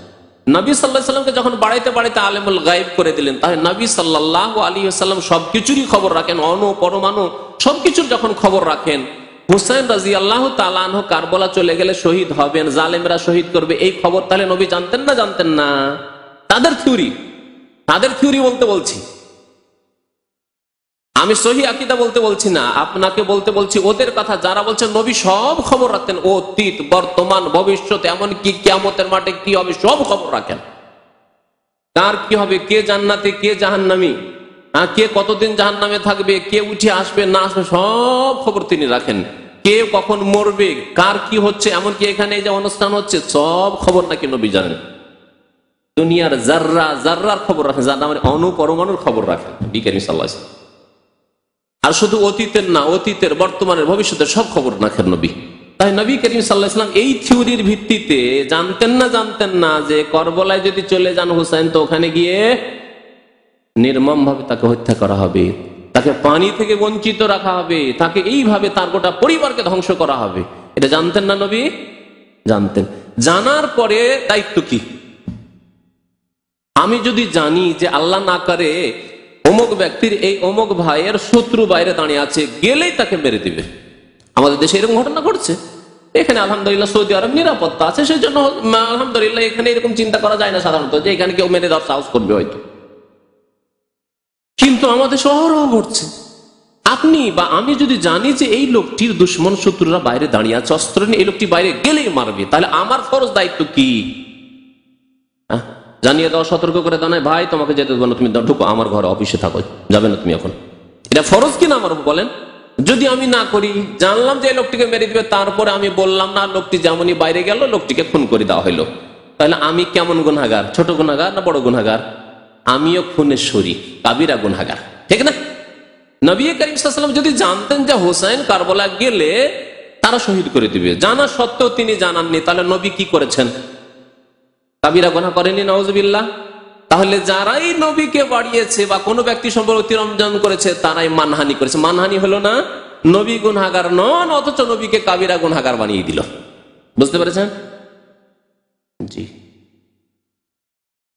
নবী সাল্লাল্লাহু আলাইহি ওয়াসাল্লামকে যখন বাড়াইতে বাড়াইতে আলেমুল গায়েব করে দিলেন, তাহলে নবী সাল্লাল্লাহু আলাইহি ওয়াসাল্লাম সবকিছুরই খবর রাখেন, অণু পরমাণু সবকিছুর যখন খবর রাখেন। হুসাইন রাদিয়াল্লাহু তাআলা আনহু কারবালা চলে গেলে শহীদ হবেন, জালেমরা শহীদ করবে, এই খবর তাহলে নবী জানতেন না জানতেন না? তাদের থিওরি বলতে বলছি, আমি সহি আকীদা বলতে বলছি না, আপনাকে বলতে বলছি ওদের কথা যারা বলছে নবী সব খবর রাখতেন, অতীত বর্তমান ভবিষ্যৎ, এমনকি কিয়ামতের মাঠে কি হবে সব খবর রাখেন। কার কি হবে, কে জান্নাতে কে জাহান্নামী, কে কতদিন জাহান্নামে থাকবে, কে উঠে আসবে না আসবে সব খবর তিনি রাখেন। কে কখন মরবে, কার কি হচ্ছে, এমনকি এখানে যে অনুষ্ঠান হচ্ছে সব খবর নাকি নবী জানেন। দুনিয়ার জাররার খবর রাখেন, যার নামে অণু পরমাণুর খবর রাখেন নবী করিম সাল্লাল্লাহু আলাইহি ওয়াসাল্লাম। আর শুধু অতীতের না, অতীতের বর্তমানের ভবিষ্যতের সব খবর রাখেন নবী। তাই নবী করিম সাল্লাল্লাহু আলাইহি ওয়াসাল্লাম এই থিওরির ভিত্তিতে জানতেন না যে করবলায় যদি চলে যান হুসাইন, তো ওখানে গিয়ে নির্মম ভাবে তাকে হত্যা করা হবে, তাকে পানি থেকে বঞ্চিত রাখা হবে, তাকে এইভাবে তার গোটা পরিবারকে ধ্বংস করা হবে। এটা জানতেন না নবী? জানতেন। জানার পরে দায়িত্ব কি? আমি যদি জানি যে আল্লাহ না করে অমুক ব্যক্তির এই অমুক ভাইয়ের শত্রু বাইরে দাঁড়িয়ে আছে, গেলেই তাকে মেরে দিবে। আমাদের দেশে এরকম ঘটনা ঘটছে। এখানে আলহামদুলিল্লাহ সৌদি আরব নিরাপত্তা আছে, সেই জন্য আলহামদুলিল্লাহ এখানে এরকম চিন্তা করা যায় না সাধারণত যে এখানে কেউ মেরে দেওয়ার সাহস করবে হয়তো। কিন্তু আমাদের শহরও ঘটছে। আপনি বা আমি যদি জানি যে এই লোকটির দুশ্মন শত্রুরা বাইরে দাঁড়িয়ে আছে অস্ত্র নিয়ে, এই লোকটি বাইরে গেলেই মারবে, তাহলে আমার ফরজ দায়িত্ব কি? জানিয়ে দেওয়া, সতর্ক করে দাও, ভাই তোমাকে যেতে দেবো না, তুমি ঢুকো আমার ঘরে, অফিসে থাকো, যাবে না তুমি এখন। এটা ফরজ কিনা আমার বলেন? যদি আমি না করি, জানলাম যে লোকটিকে মেরে দিবে, তারপরে আমি বললাম না, লোকটি যেমনই বাইরে গেল লোকটিকে খুন করে দেওয়া হইলো, তাহলে আমি কেমন গুনাহগার? ছোট গুনাহগার না বড় গুনাহগার? আমিও খুনের শরীক, কাবিরা গুনাহগার, ঠিক না? নবী করিম সাল্লাল্লাহু আলাইহি ওয়াসাল্লাম যদি জানতেন যে হোসেন কারবালা গেলে তারা শহীদ করে দিবে, জানা সত্ত্বেও তিনি জানাননি, তাহলে নবী কি করেছেন? কাবিরা গুনাহ করেনি, নাউজুবিল্লাহ। তাহলে যারাই নবীকে বাড়িয়েছে বা কোনো ব্যক্তি সম্পর্কে অতিরঞ্জন করেছে তারাই মানহানি করেছে। মানহানি হলো না? নবী গুনাহগার নন, অথচ নবীকে কাবিরা গুনাহগার বানিয়ে দিল। বুঝতে পেরেছেন? জি।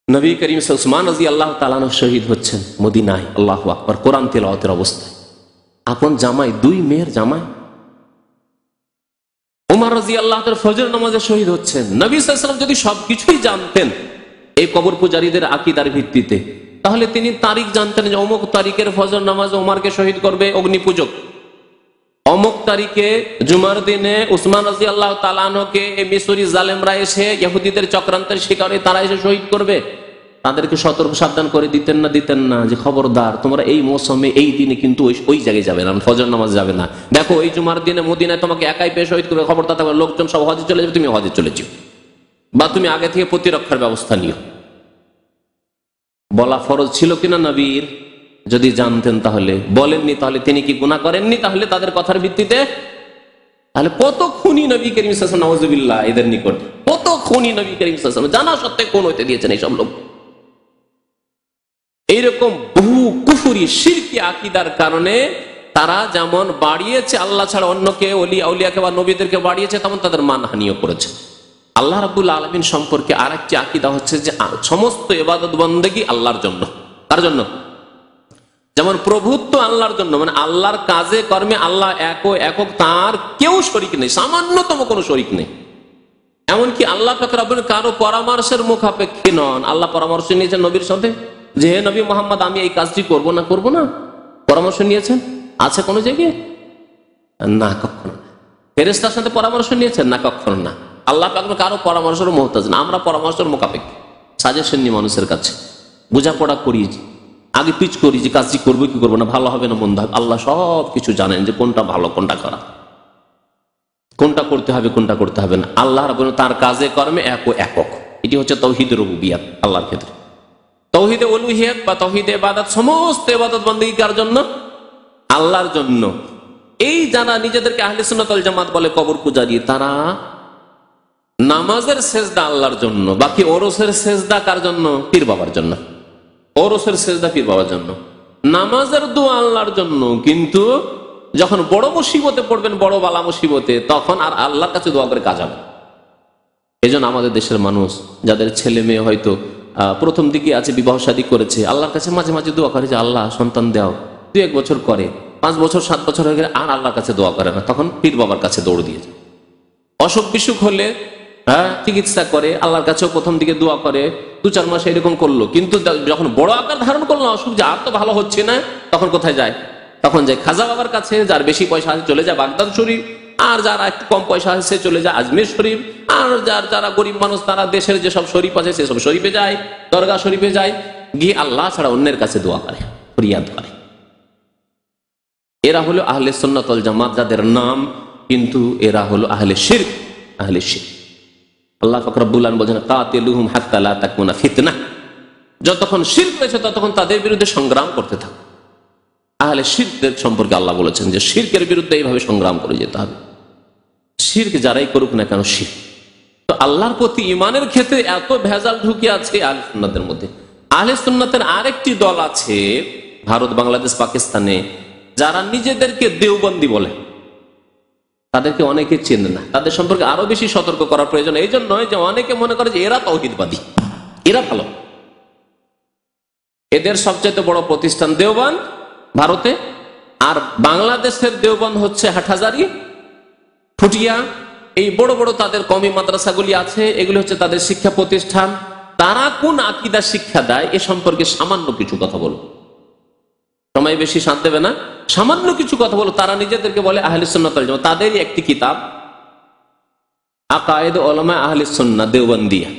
নবী করিম উসমান রাদিয়াল্লাহু তাআলা আনহু শহীদ হচ্ছেন মদিনায়, আল্লাহু আকবার, কোরআন তিলাওয়াতের অবস্থায়। আপন জামাই, দুই মেয়ের জামাই। ওমর রাদিয়াল্লাহু তাআলা ফজর নামাজে শহীদ হচ্ছেন। নবী সাল্লাল্লাহু আলাইহি ওয়াসাল্লাম যদি সবকিছুই জানতেন এই কবর পূজারীদের আকীদার ভিত্তিতে, তাহলে তিনি তারিখ জানতেন যে অমুক তারিখের ফজর নামাজে ওমরকে শহীদ করবে অগ্নি পূজক, অমুক তারিখে জুমার দিনে উসমান রাদিয়াল্লাহু তাআলা আনহুকে মিশরি জালেমরা এসে ইহুদিদের চক্রান্তের শিকারে তারা এসে শহীদ করবে। তাদেরকে সতর্ক সাবধান করে দিতেন না যে খবরদার তোমরা এই মৌসুমে এই দিনে কিন্তু ওই জায়গায় যাবে না, ফজর নামাজ যাবে না। দেখো এই জুমার দিনে মদিনায় তোমাকে একাই পেয়ে শহীদ করবে, খবরদার থাকবে, লোকজন সব হজে চলে যাবে, তুমি হজে চলে যাও, বা তুমি আগে থেকে প্রতিরক্ষার ব্যবস্থা নিও। বলা ফরজ ছিল কিনা নবীর? যদি জানতেন তাহলে বলেননি, তাহলে তিনি কি গুনাহ করেননি? তাহলে তাদের কথার ভিত্তিতে তাহলে কত খুনি নবী করিম সাল্লাল্লাহু আলাইহি ওয়াসাল্লাম, নাউজুবিল্লাহ, এদের নিকট কত খুনি নবী করিম সাল্লাল্লাহু আলাইহি ওয়াসাল্লাম জানা সত্ত্বে খুন হতে দিয়েছেন এইসব লোক। এইরকম বহু কুফরি শিরকি আকীদার কারণে তারা যেমন বাড়িয়েছে আল্লাহ ছাড়া অন্যকে, আউলিয়াকে বা নবীদেরকে বাড়িয়েছে, তেমন তাদের মানহানিও করেছে। আল্লাহ রাব্বুল আলামিন সম্পর্কে আরেকটি আকীদা হচ্ছে যে সমস্ত ইবাদত বন্দেগী আল্লাহর জন্য। কার জন্য? যেমন প্রভুত্ব আল্লাহর জন্য, মানে আল্লাহর কাজে কর্মে আল্লাহ একক, তার কেউ শরীক নেই, সামান্যতম কোনো শরীক নেই। এমনকি আল্লাহ পাক রব্বুল কারো পরামর্শের মুখাপেক্ষী নন। আল্লাহ পরামর্শ নিয়েছেন নবীর সাথে যে হে নবী মুহাম্মদ আমি এই কাজটি করব না পরামর্শ নিয়েছেন? আছে কোনো জায়গায়? না, কখনো। ফেরেশতার সাথে পরামর্শ নিয়েছেন? না, কখনো না। আল্লাহ পাক কারো পরামর্শের মুহতাজ না, আমরা পরামর্শের মুখাপেক্ষী, সাজেশন নিয়ে মানুষের কাছে বোঝাপড়া করিয়েছি, আগে পিচ করি যে কাজটি করবো কি করবো না, ভালো হবে না মন্দ হবে। আল্লাহ সব কিছু জানেন যে কোনটা ভালো কোনটা খারাপ, কোনটা করতে হবে কোনটা করতে হবে না। আল্লাহ রাব্বুল তার কাজে কর্মে একক। এটি হচ্ছে তাওহীদ রুবুবিয়্যাত আল্লাহর ক্ষেত্রে। তাওহীদে উলুহিয়্যাত বা তাওহীদে ইবাদত, সমস্ত ইবাদত বন্দেগী কার জন্য? আল্লাহর জন্য। এই যারা নিজেদেরকে আহলে সুন্নাত ওয়াল জামাত বলে কবর পূজারী, তারা নামাজের সেজদা আল্লাহর জন্য, বাকি ওরসের সেজদা কার জন্য? পীর বাবার জন্য। ওরসের সেজদা পীর বাবার জন্য, নামাজের দোয়া আল্লাহর জন্য। কিন্তু যখন বড় মুসিবতে পড়বেন, বড় বালা মুসিবতে, তখন আর আল্লাহর কাছে দোয়া করে কাজ হবে। এজন্য আমাদের দেশের মানুষ যাদের ছেলে মেয়ে হয়তো প্রথম দিকে আছে, বিবাহ শাদী করেছে, আল্লাহর কাছে মাঝে মাঝে দোয়া করে যে আল্লাহ সন্তান দাও, 2-1 বছর করে, 5 বছর 7 বছর হয়ে গেলে আর আল্লাহর কাছে দোয়া করে না, তখন পীর বাবার কাছে দৌড় দিয়ে যায়। অসুখ বিসুখ হলে চিকিৎসা করে, আল্লাহর কাছেও প্রথম দিকে দোয়া করে, 2-4 মাস এরকম করলো, কিন্তু যখন বড় আকার ধারণ করলো অসুখ, যে আর তো ভালো হচ্ছে না, তখন কোথায় যায়? তখন যায় খাজা বাবার কাছে। যার বেশি পয়সা আছে চলে যায় বাগদাদ শরীফ, আর যারা একটু কম পয়সা আছে চলে যায় আজমির শরীফ, আর যারা গরিব মানুষ তারা দেশের যেসব শরীফ আছে সেসব শরীফে যায়, দরগা শরীফে যায়, গিয়ে আল্লাহ ছাড়া অন্যের কাছে দোয়া করে, ফরিয়াদ করে। এরা হলো আহলে সুন্নাত ওয়াল জামাত যাদের নাম, কিন্তু এরা হলো আহলে শিরক। আহলে শিরক আল্লাহ পাক রব্বুল আলামিন বলেন কাতিলুহুম হাত্তা লা তাকুনা ফিতনাহ, যতক্ষণ শিরক রয়েছে ততক্ষণ তাদের বিরুদ্ধে সংগ্রাম করতে থাকো। আহলে শিরকের সম্পর্কে আল্লাহ বলেছেন যে শিরকের বিরুদ্ধে এইভাবে সংগ্রাম করে যেতে হবে। শিরক যারাই করুক না কেন শিরক। তো আল্লাহর প্রতি ঈমানের ক্ষেত্রে এত ভেজাল ঢুকে আছে আহলে সুন্নাতের মধ্যে। আহলে সুন্নাতের আরেকটি দল আছে ভারত, বাংলাদেশ, পাকিস্তানে, যারা নিজেদেরকে দেওবন্দি বলে। তাদেরকে অনেকে চেনে না, তাদের সম্পর্কে আরো বেশি সতর্ক করার প্রয়োজন। এই জন্য যে অনেকে মনে করে যে এরা তাওহীদবাদী, এরা ভালো। এদের সবচেয়ে বড় প্রতিষ্ঠান দেওবন্দ ভারতে, আর বাংলাদেশের দেওবন্দ হচ্ছে হাটহাজারী, ফুটিয়া, এই বড় বড় তাদের কওমি মাদ্রাসাগুলি আছে, এগুলি হচ্ছে তাদের শিক্ষা প্রতিষ্ঠান। তারা কোন আকীদা শিক্ষা দেয় এ সম্পর্কে সামান্য কিছু কথা বলবো, সময় বেশি শান্ত দেবে না, সামান্য কিছু কথা বলো। তারা নিজেদেরকে বলে আহলে সুন্নাত ওয়াল জামাত। তাদেরই একটি কিতাব আকায়েদ উলামা আহলে সুন্নাহ দেওবন্দিয়া,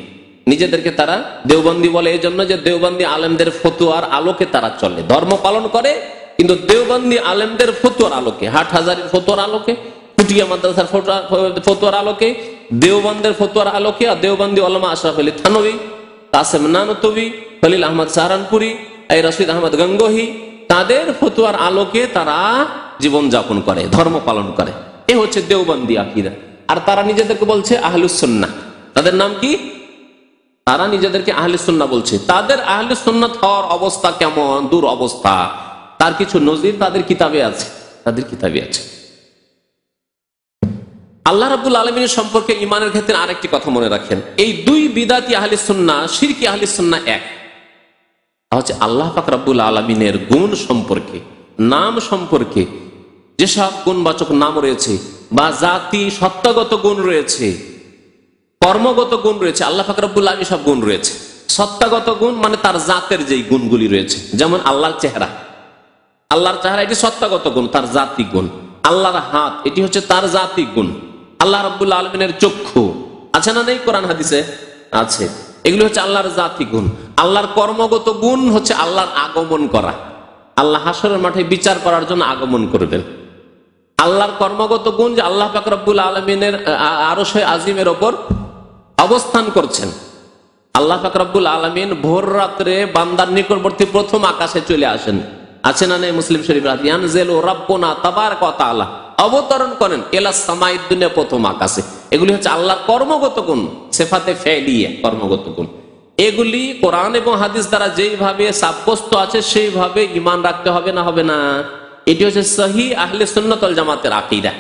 নিজেদেরকে তারা দেওবন্দি বলে এই জন্য যে দেওবন্দি আলেমদের ফতোয়ার আলোকে তারা চলে, ধর্ম পালন করে, কিন্তু দেওবন্দি আলেমদের ফতোয়ার আলোকে, হাটহাজারীর ফতোয়ার আলোকে, ফুটিয়া মাদ্রাসার ফতোয়ার আলোকে, দেওবন্দের ফতোয়ার আলোকে, আর দেওবন্দি উলামা আশরাফ আলী থানভী, কাসেম নানতবী, খলিল আহমদ সাহারানপুরি, এই রশিদ আহমদ গঙ্গোহী, তাদের ফতোয়ার আলোকে তারা জীবন যাপন করে, ধর্ম পালন করে। এ হচ্ছে দেওবন্দি আকীদা। আর তারা নিজেদেরকে বলছে আহলুস সুন্নাহ। তাদের নাম কি? তারা নিজেদেরকে আহলে সুন্নাহ বলছে। তাদের আহলে সুন্নাত হওয়ার অবস্থা কেমন, দূর অবস্থা, তার কিছু নজির তাদের কিতাবে আছে, তাদের কিতাবে আছে। আল্লাহ রাব্বুল আলামিনের সম্পর্কে ঈমানের ক্ষেত্রে আরেকটি কথা মনে রাখেন, এই দুই বিদাতি আহলে সুন্নাহ, শিরকি আহলে সুন্নাহ এক হচ্ছে আল্লাহ পাক রব্বুল আলামিনের গুণ সম্পর্কে, নাম সম্পর্কে, যেসব গুণবাচক নাম রয়েছে বা জাতি সত্তাগত গুণ রয়েছে, কর্মগত গুণ রয়েছে, আল্লাহ পাক রব্বুল আলামিন সব গুণ রয়েছে। সত্তাগত গুণ মানে তার জাতের যেই গুণগুলি রয়েছে, যেমন আল্লাহর চেহারা, আল্লাহর চেহারা এটি সত্তাগত গুণ, তার জাতিক গুণ। আল্লাহর হাত, এটি হচ্ছে তার জাতিক গুণ। আল্লাহ রাব্বুল আলামিনের চক্ষু আছে না নেই? কোরআন হাদিসে আছে। এগুলো হচ্ছে আল্লাহর জাতিক গুণ। আল্লাহর কর্মগত গুণ হচ্ছে আল্লাহর আগমন করা, আল্লাহ হাসরের মাঠে বিচার করার জন্য আগমন করবেন। আল্লাহর কর্মগত গুণ যে আল্লাহ পাক রব্বুল আলামিনের আরশে আজিমের ওপর অবস্থান করছেন। আল্লাহ পাক রব্বুল আলামিন ভোর রাত্রে বান্দার নিকটবর্তী প্রথম আকাশে চলে আসেন, আছে না নেই? মুসলিম শরীফ ইয়ানজিলু রাব্বুনা তাবারাকা ওয়া তাআলা, অবতরণ করেন এলা সামাইদ দুনিয়া, প্রথম আকাশে। এগুলি হচ্ছে আল্লাহর কর্মগত গুণ, সিফাতে ফেলিয়া, কর্মগত গুণ। এগুলি কোরআন এবং হাদিস দ্বারা যেইভাবে সাব্যস্ত আছে সেইভাবে ঈমান রাখতে হবে না, হবে না? এটি হচ্ছে সহিহ আহলে সুন্নাত ওয়াল জামাতের আকীদা।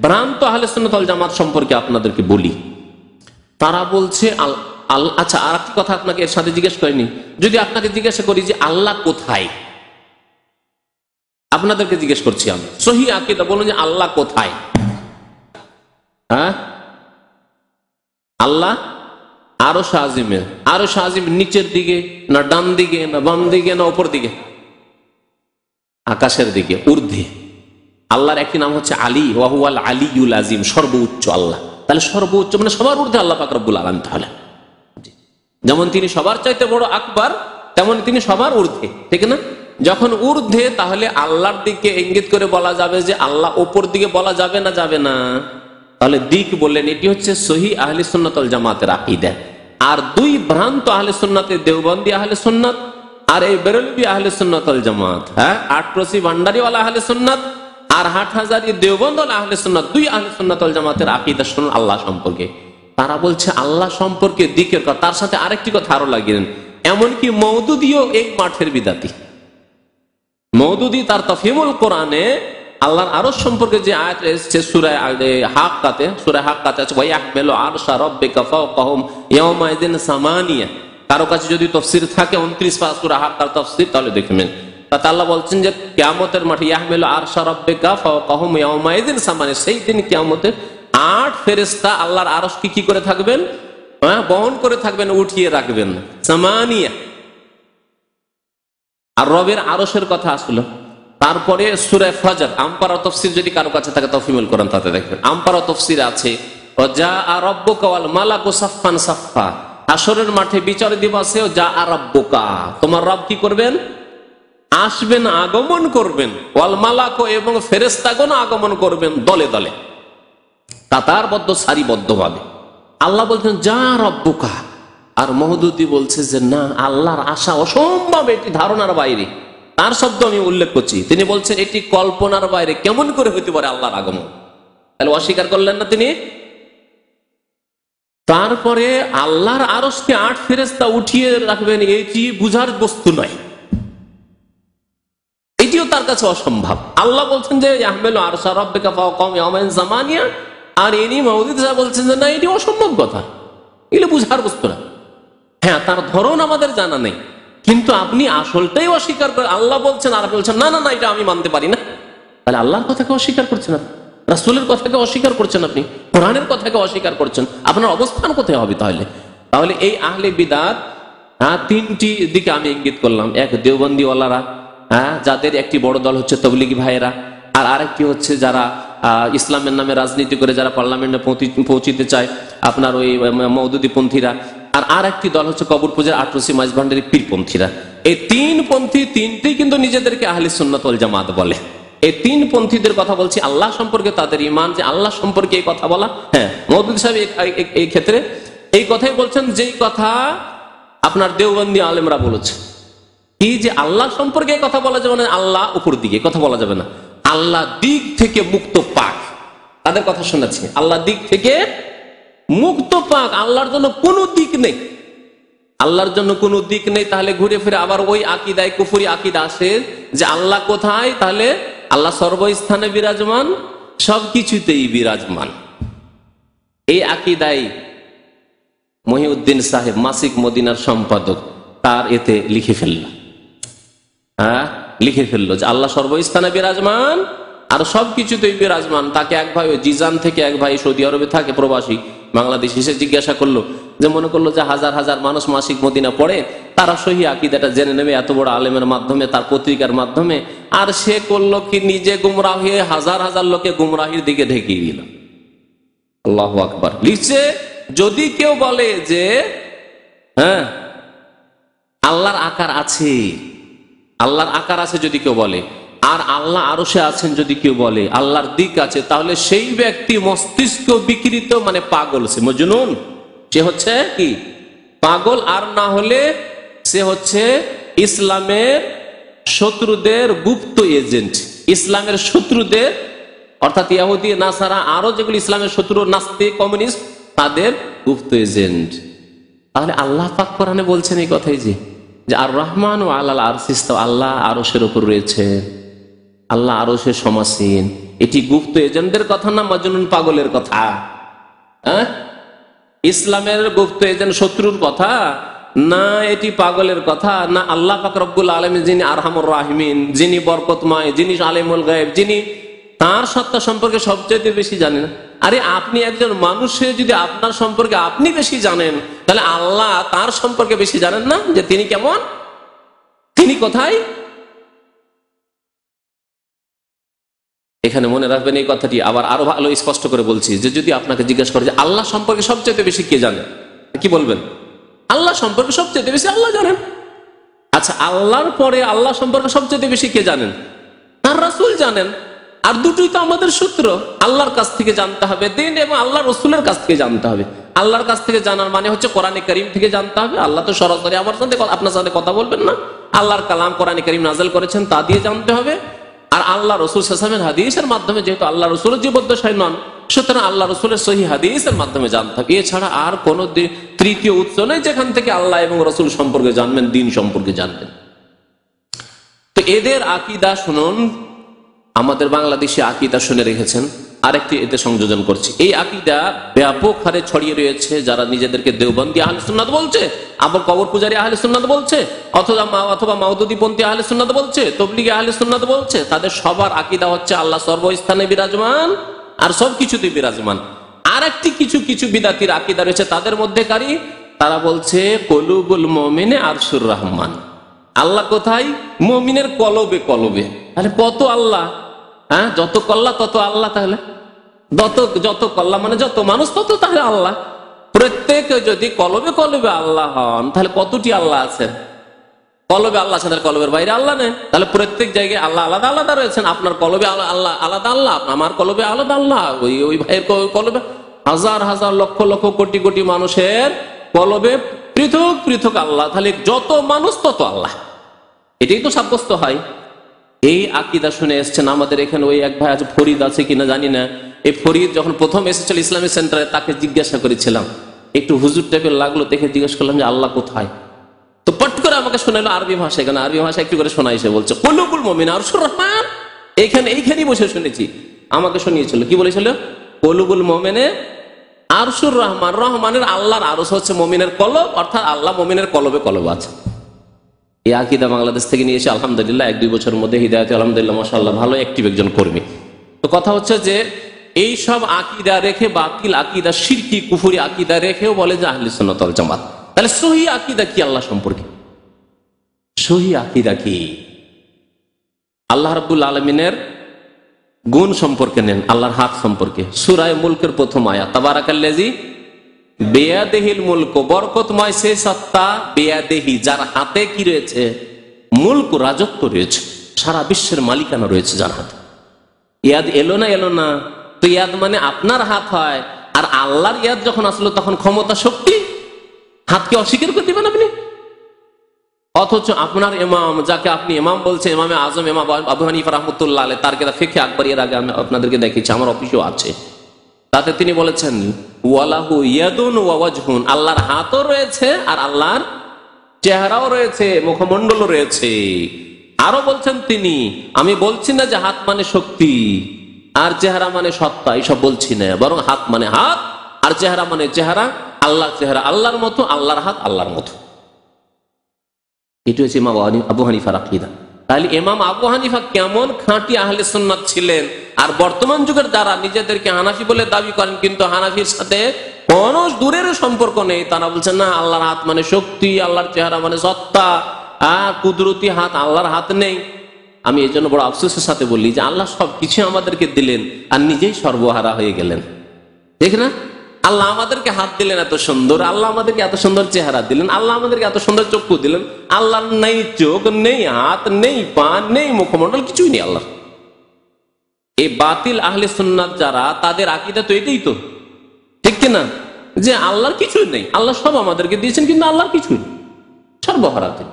ভ্রান্ত আহলে সুন্নাত ওয়াল জামাত সম্পর্কে আপনাদেরকে বলি, তারা বলছে আচ্ছা, আর একটি কথা আপনাকে এর সাথে জিজ্ঞেস করিনি, যদি আপনাকে জিজ্ঞাসা করি যে আল্লাহ কোথায়, আপনাদেরকে জিজ্ঞেস করছি আমি, সহিহ আকীদা বলুন যে আল্লাহ কোথায়? হ্যাঁ, আল্লাহ আরশ আজিমে, আরশ আজিম নিচের দিকে না ডান দিকে না বাম দিকে না উপর দিকে? আকাশের দিকে, ঊর্ধ্বে। আল্লাহর একটি নাম হচ্ছে আলী, ওয়া হুয়াল আলিয়ুল আযীম, সর্বোচ্চ আল্লাহ। তাহলে সর্বোচ্চ মানে সবার ঊর্ধ্বে আল্লাহ পাক রব্বুল আলামিন। তাহলে যেমন তিনি সবার চাইতে বড় আকবার, তেমন তিনি সবার ঊর্ধ্বে, ঠিক না? যখন ঊর্ধ্বে, তাহলে আল্লাহর দিকে ইঙ্গিত করে বলা যাবে যে আল্লাহ ওপর দিকে বলা যাবে না, যাবে না? তাহলে দিক বললেন, এটি হচ্ছে সহিহ আহলে সুন্নাত ওয়াল জামাতের আকীদা। আর দুই ভ্রান্ত আহলে সুন্নাতে, দেওবন্দি আহলে সুন্নাত আর এই বেরেলভী আহলে সুন্নাত ওয়াল জামাত, হ্যাঁ, আটরসি ভান্ডারিওয়ালা আহলে সুন্নাত আর হাটহাজারী দেওবন্দ আহলে সুন্নাত, দুই আহলে সুন্নাত ওয়াল জামাতের আকীদা শুনুন আল্লাহ সম্পর্কে। তারা বলছে আল্লাহ সম্পর্কে দিকের কথা, তার সাথে আরেকটি কথা আরো লাগিয়ে দেন, এমনকি মওদুদিও এই মাঠের বিদাতি। মওদুদি তার তাফহিমুল কোরআনে আল্লাহর আরশ সম্পর্কে যে আয়াত এসেছে সূরা হাক্কাতে আছে ওয়ায়াহমিলু আরশা রাব্বিকা ফাওকাহুম ইয়াওমাইযিন সামানিয়া। কারো কাছে যদি তাফসীর থাকে 29 পারা সূরা হাক্কার তাফসীর, তাহলে দেখবেন তাতে আল্লাহ বলছেন যে কিয়ামতের মাঠে ইয়াহমিলু আরশা রাব্বিকা ফাওকাহুম ইয়াওমাইযিন সামানিয়া, সেই দিন কিয়ামতে 8 ফেরেশতা আল্লাহর আরশকে কি করে থাকবেন, বহন করে থাকবেন, উঠিয়ে রাখবেন। সামানিয়া। আর রবের আরশের কথা আসলো। তারপরে সূরা ফজর, আমপারা তাফসীর যদি কারো কাছে থাকে তাফসীরুল কোরআন, তাতে দেখবেন আমপারা তাফসীর আছে ওয়াজা রাব্বুকা ওয়াল মালাকু সাফফান সাফফা। হাসরের মাঠে বিচার দিবসে যা রাব্বুকা, তোমার রব কি করবেন, আসবেন, আগমন করবেন। ওয়াল মালাকু, এবং ফেরেশতাগণ আগমন করবেন দলে দলে, কাতারবদ্ধ সারিবদ্ধভাবে। আল্লাহ বলছেন যা রাব্বুকা, আর মওদুদি বলছে যে না, আল্লাহর আশা অসম্ভব, এটি ধারণার বাইরে। তার শব্দ আমি উল্লেখ করছি, তিনি বলছেন এটি কল্পনার বাইরে, কেমন করে হইতে পারে আল্লাহর আগমন? তাহলে অস্বীকার করলেন না তিনি। তারপরে আল্লাহর আরশকে 8 ফেরেশতা উঠিয়ে রাখবেন, এটি বুঝার বস্তু নয়, এটিও তার কাছে অসম্ভব। আল্লাহ বলছেন যে ইয়াহমিলু আরশা রাব্বিকা ফাওকাহুম ইয়াওমাইযিন সামানিয়া, আর ইনি মওদুদি সাহেব বলছেন যে না, এটি অসম্ভব কথা, এগুলো বুঝার বস্তু না। হ্যাঁ, তার ধরন আমাদের জানা নেই, কিন্তু আপনি আসলটাই অস্বীকার করেন। আল্লাহ বলছেন আর বলছেন না না না, এটা আমি মানতে পারি না। তাহলে আল্লাহর কথাকে অস্বীকার করছেন আপনি, রাসূলের কথাকে অস্বীকার করছেন আপনি, কোরআনের কথাকে অস্বীকার করছেন। আপনার অবস্থান কোথায় হবে তাহলে? তাহলে এই আহলে বিদআত 3টি দিকে আমি ইঙ্গিত করলাম। এক, দেওবন্দিওয়ালারা, যাদের একটি বড় দল হচ্ছে তবলিগি ভাইয়েরা, আর আরেকটি হচ্ছে যারা ইসলামের নামে রাজনীতি করে যারা পার্লামেন্টে পৌঁছিতে চায়, আপনার ওই মওদুদি পন্থীরা, আর একটি দল হচ্ছে কবর পূজার আটরসি মাইজভান্ডারি পীরপন্থীরা। এই 3 পন্থী, 3টি কিন্তু নিজেদেরকে আহলে সুন্নাত ওয়াল জামাত বলে। এই 3 পন্থীদের কথা বলছি, আল্লাহ সম্পর্কে তাদের ঈমান, যে আল্লাহ সম্পর্কে এই কথা বলা। হ্যাঁ, মওদুদি সাহেব এই ক্ষেত্রে এই কথাই বলছেন যেই কথা আপনার দেওবন্দি আলেমরা বলেছে, কি যে আল্লাহ সম্পর্কে কথা বলা যাবে না, আল্লাহ উপর দিকে কথা বলা যাবে না, আল্লাহ দিক থেকে মুক্ত পাক। তাদের কথা শোনাচ্ছি, আল্লাহ দিক থেকে মুক্ত পাক, আল্লাহর জন্য কোনো দিক নেই, আল্লাহর জন্য কোনো দিক নেই। তাহলে ঘুরে ফিরে আবার ওই আকীদায়, কুফরি আকীদা আসে যে আল্লাহ কোথায়? তাহলে আল্লাহ সর্বস্থানে বিরাজমান, সবকিছুতেই বিরাজমান। এই আকীদায় মহিউদ্দিন সাহেব, মাসিক মদিনার সম্পাদক, তার এতে লিখে ফেললো যে আল্লাহ সর্বস্থানে বিরাজমান আর সবকিছুতেই বিরাজমান। তাকে এক ভাই জিজান থেকে, এক ভাই সৌদি আরবে থাকে প্রবাসী, বাংলাদেশ এসে জিজ্ঞাসা করলো, যে মনে করলো যে হাজার হাজার মানুষ মাসিক মদিনা পড়ে, তারা সহি আকীদাটা জেনে নেবে এত বড় আলেমের মাধ্যমে, তার পত্রিকার মাধ্যমে, আর সে করলো কি নিজে গুমরাহ হয়ে হাজার হাজার লোকে গুমরাহির দিকে ঢেকিয়ে দিল। আল্লাহু আকবার। লিখছে যদি কেউ বলে যে হ্যাঁ আল্লাহর আকার আছে, আল্লাহর আকার আছে যদি কেউ বলে, আর আল্লাহ আরশে আছেন যদি কেউ বলে, আল্লাহর দিক আছে, তাহলে সেই ব্যক্তি মস্তিষ্ক বিকৃত, মানে পাগল, সে মজনুন, সে হচ্ছে কি পাগল, আর না হলে সে হচ্ছে ইসলামের শত্রুদের গুপ্ত এজেন্ট। ইসলামের শত্রুদের, অর্থাৎ ইহুদি, নাসারা, আরো যেগুলো ইসলামের শত্রু, নাস্তিক, কমিউনিস্ট, তাদের গুপ্ত এজেন্ট। তাহলে আল্লাহ পাক কোরআনে বলছেন এই কথাই যে আর রহমান ও আলাল আরশ ইস্তাওয়া, আল্লাহ আরশের উপর রয়েছে, আল্লাহ আরশের সমাসীন। এটি গুপ্ত এজেন্টদের কথা না মজনুন পাগলের কথা? ইসলামের গুপ্ত এজেন্ট শত্রুর কথা না, এটি পাগলের কথা না? আল্লাহ পাক রব্বুল আলামিন, যিনি আরহামুর রাহিমিন, যিনি বরকতময়, যিনি আলিমুল গায়ব, যিনি তার সত্তা সম্পর্কে সবচেয়ে বেশি জানেন। আরে আপনি একজন মানুষের যদি আপনার সম্পর্কে আপনি বেশি জানেন, তাহলে আল্লাহ তার সম্পর্কে বেশি জানেন না, যে তিনি কেমন, তিনি কোথায়? এখানে মনে রাখবেন এই কথাটি। আবার আরো ভালো স্পষ্ট করে বলছি যে যদি আপনাকে জিজ্ঞাসা করে যে আল্লাহ সম্পর্কে সবচেয়ে বেশি কে জানে, কি বলবেন? আল্লাহ সম্পর্কে সবচেয়ে বেশি আল্লাহ জানেন। আচ্ছা, আল্লাহর পরে আল্লাহ সম্পর্কে সবচেয়ে বেশি কে জানেন? তার রাসূল জানেন। আর দুটোই তো আমাদের সূত্র, আল্লাহর কাছ থেকে জানতে হবে দিন, এবং আল্লাহ রসুলের কাছ থেকে জানতে হবে। আল্লাহর কাছ থেকে জানার মানে হচ্ছে কোরআনে কারীম থেকে জানতে হবে। আল্লাহ তো সরাসরি আমার সাথে, আপনার সাথে কথা বলবেন না, আল্লাহর কালাম কোরআনে কারীম নাযিল করেছেন, তা দিয়ে জানতে হবে। আর আল্লাহ রসুল সাল্লাল্লাহু আলাইহি ওয়াসাল্লামের হাদিসের মাধ্যমে, যেহেতু আল্লাহ রসুলের জীবদ্দশায় নন, সুতরাং আল্লাহ রসুলের সহি হাদিসের মাধ্যমে জানতে হবে। এছাড়া আর কোন তৃতীয় উৎস নেই যেখান থেকে আল্লাহ এবং রসুল সম্পর্কে জানবেন, দিন সম্পর্কে জানবেন। তো এদের আকীদা শুনুন, আমাদের বাংলাদেশে আকীদা শুনে রেখেছেন, আরেকটি এতে সংযোজন করছি। এই আকীদা ব্যাপক হারে ছড়িয়ে রয়েছে। যারা নিজেদেরকে দেওবন্দি আহলে সুন্নাত বলছে, আবার কবর পূজারী আহলে সুন্নাত বলছে, অথবা মাওদুদীপন্থী আহলে সুন্নাত বলছে, তবলিগী আহলে সুন্নাত বলছে, তাদের সবার আকীদা হচ্ছে আল্লাহ সর্বস্থানে বিরাজমান আর সবকিছুতে বিরাজমান। আর একটি কিছু কিছু বিদাতির আকীদা রয়েছে তাদের মধ্যেকারী, তারা বলছে কলুবুল মুমিনে আরশুর রহমান। আল্লাহ কোথায়? মুমিনের কলবে কলবে। তাহলে কত আল্লাহ? হ্যাঁ, যত কল্লা তত আল্লাহ। তাহলে যত কল্লা মানে যত মানুষ তত তাহলে আল্লাহ। প্রত্যেক যদি কলবে কলবে আল্লাহ হন, তাহলে কতটি আল্লাহ আছেন? কলবে আল্লাহ আছেন, কলবের বাইরে আল্লাহ নেই। তাহলে প্রত্যেক জায়গায় আল্লাহ আলাদা আলাদা রয়েছেন। আপনার কলবে আল্লাহ আলাদা আল্লাহ, আমার কলবে আলাদা আল্লাহ, ওই ভাইয়ের কলবে হাজার হাজার লক্ষ লক্ষ কোটি কোটি মানুষের কলবে পৃথক পৃথক আল্লাহ। তাহলে যত মানুষ তত আল্লাহ, এটাই তো সাব্যস্ত হয়। এই আকীদা শুনে এসছেন আমাদের এখানে। ওই এক ভাই আছে, ফরিদ আছে কিনা জানি না। এই ফরিদ যখন প্রথম এসেছিল ইসলামী সেন্টারে, তাকে জিজ্ঞাসা করেছিলাম, একটু হুজুর টাইপের লাগলো, দেখে জিজ্ঞেস করলাম যে আল্লাহ কোথায়? তো পট করে আমাকে শোনালো আরবি ভাষায়। কেন আরবি ভাষা একটু করে শোনাই, সে বলছে কুলুবুল মুমিন আরশুর রহমান। এইখানেই বসে শুনেছি, আমাকে শুনিয়েছিল। কি বলেছিল? কুলুবুল মুমিনে আরশুর রহমান। রহমানের আল্লাহর আরশ হচ্ছে মুমিনের কলব, অর্থাৎ আল্লাহ মুমিনের কলবে কলব আছে। এই আকীদা বাংলাদেশ থেকে নিয়ে এসে আলহামদুলিল্লাহ 1-2 বছরের মধ্যে হিদায়াতে আলহামদুলিল্লাহ মাশাআল্লাহ ভালো অ্যাক্টিভ একজন কর্মী। তো কথা হচ্ছে যে এই সব আকীদা রেখে, বাতিল আকীদা, শিরকি কুফরি আকীদা রেখেও বলে যে আহলে সুন্নাত ওয়াল জামাত। তাহলে সহি আকীদা কি আল্লাহ সম্পর্কে? সহি আকীদা কি? আল্লাহ রাব্বুল আলামিনের গুণ সম্পর্কে নেন, আল্লাহর হাত সম্পর্কে। সূরা মুলকের প্রথম আয়াত, তাবারাকাল্লাযী বিয়াদিহিল মুলক, বরকতময় সে সত্তা, বিয়াদিহি, যার হাতে কি রয়েছে? মুলক, রাজত্ব রয়েছে, সারা বিশ্বের মালিকানা রয়েছে যার হাতে। ইয়াদ এলো না? তো ইয়াদ মানে আপনার হাত হয়, আর আল্লাহর ইয়াদ যখন আসলো তখন ক্ষমতা, শক্তি। হাতকে অস্বীকার করে দিবেন আপনি? অথচ আপনার ইমাম, যাকে আপনি ইমাম বলছেন, ইমামে আজম ইমাম আবু হানিফা রাহমাতুল্লাহ আলাইহি, তার কিতাব ফিকহে আকবরী এর আগে আমি আপনাদেরকে দেখিয়েছি, আমার অফিসেও আছে। তাতে তিনি বলেছেন ওয়ালাহু ইয়াদুন ওয়া ওয়াজহুন, আল্লাহর হাতও রয়েছে আর আল্লাহর চেহারাও রয়েছে, মুখমণ্ডলও রয়েছে। আরো বলছেন তিনি, আমি বলছি না যে হাত মানে শক্তি আর চেহারা মানে সত্তা, এইসব বলছি না, বরং হাত মানে হাত আর চেহারা মানে চেহারা। আল্লাহর চেহারা আল্লাহর মতো, আল্লাহর হাত আল্লাহর মতো। এটি হচ্ছে ইমাম আবু হানিফার আকীদা। তাহলে ইমাম আবু হানিফা কেমন খাঁটি আহলে সুন্নাত ছিলেন। আর বর্তমান যুগের যারা নিজেদেরকে হানাফি বলে দাবি করেন, কিন্তু হানাফির সাথে কোন দূরের সম্পর্ক নেই, তারা বলছেন না আল্লাহর হাত মানে শক্তি, আল্লাহর চেহারা মানে সত্তা, আর কুদরতি হাত, আল্লাহর হাত নেই। আমি এই জন্য বড় আফসোসের সাথে বলি যে আল্লাহ সবকিছু আমাদেরকে দিলেন আর নিজেই সর্বহারা হয়ে গেলেন। ঠিক না? আল্লাহ আমাদেরকে হাত দিলেন এত সুন্দর, আল্লাহ আমাদেরকে এত সুন্দর চেহারা দিলেন, আল্লাহ আমাদেরকে এত সুন্দর চক্ষু দিলেন, আল্লাহর নেই চোখ, নেই হাত, নেই পা, নেই মুখমণ্ডল, কিছুই নেই আল্লাহর। এই বাতিল আহলে সুন্নাত যারা, তাদের আকীদা তো এটাই তো, ঠিক কিনা? যে আল্লাহর কিছুই নেই, আল্লাহ সব আমাদেরকে দিয়েছেন, কিন্তু আল্লাহর কিছুই নেই, সর্বহারা তিনি।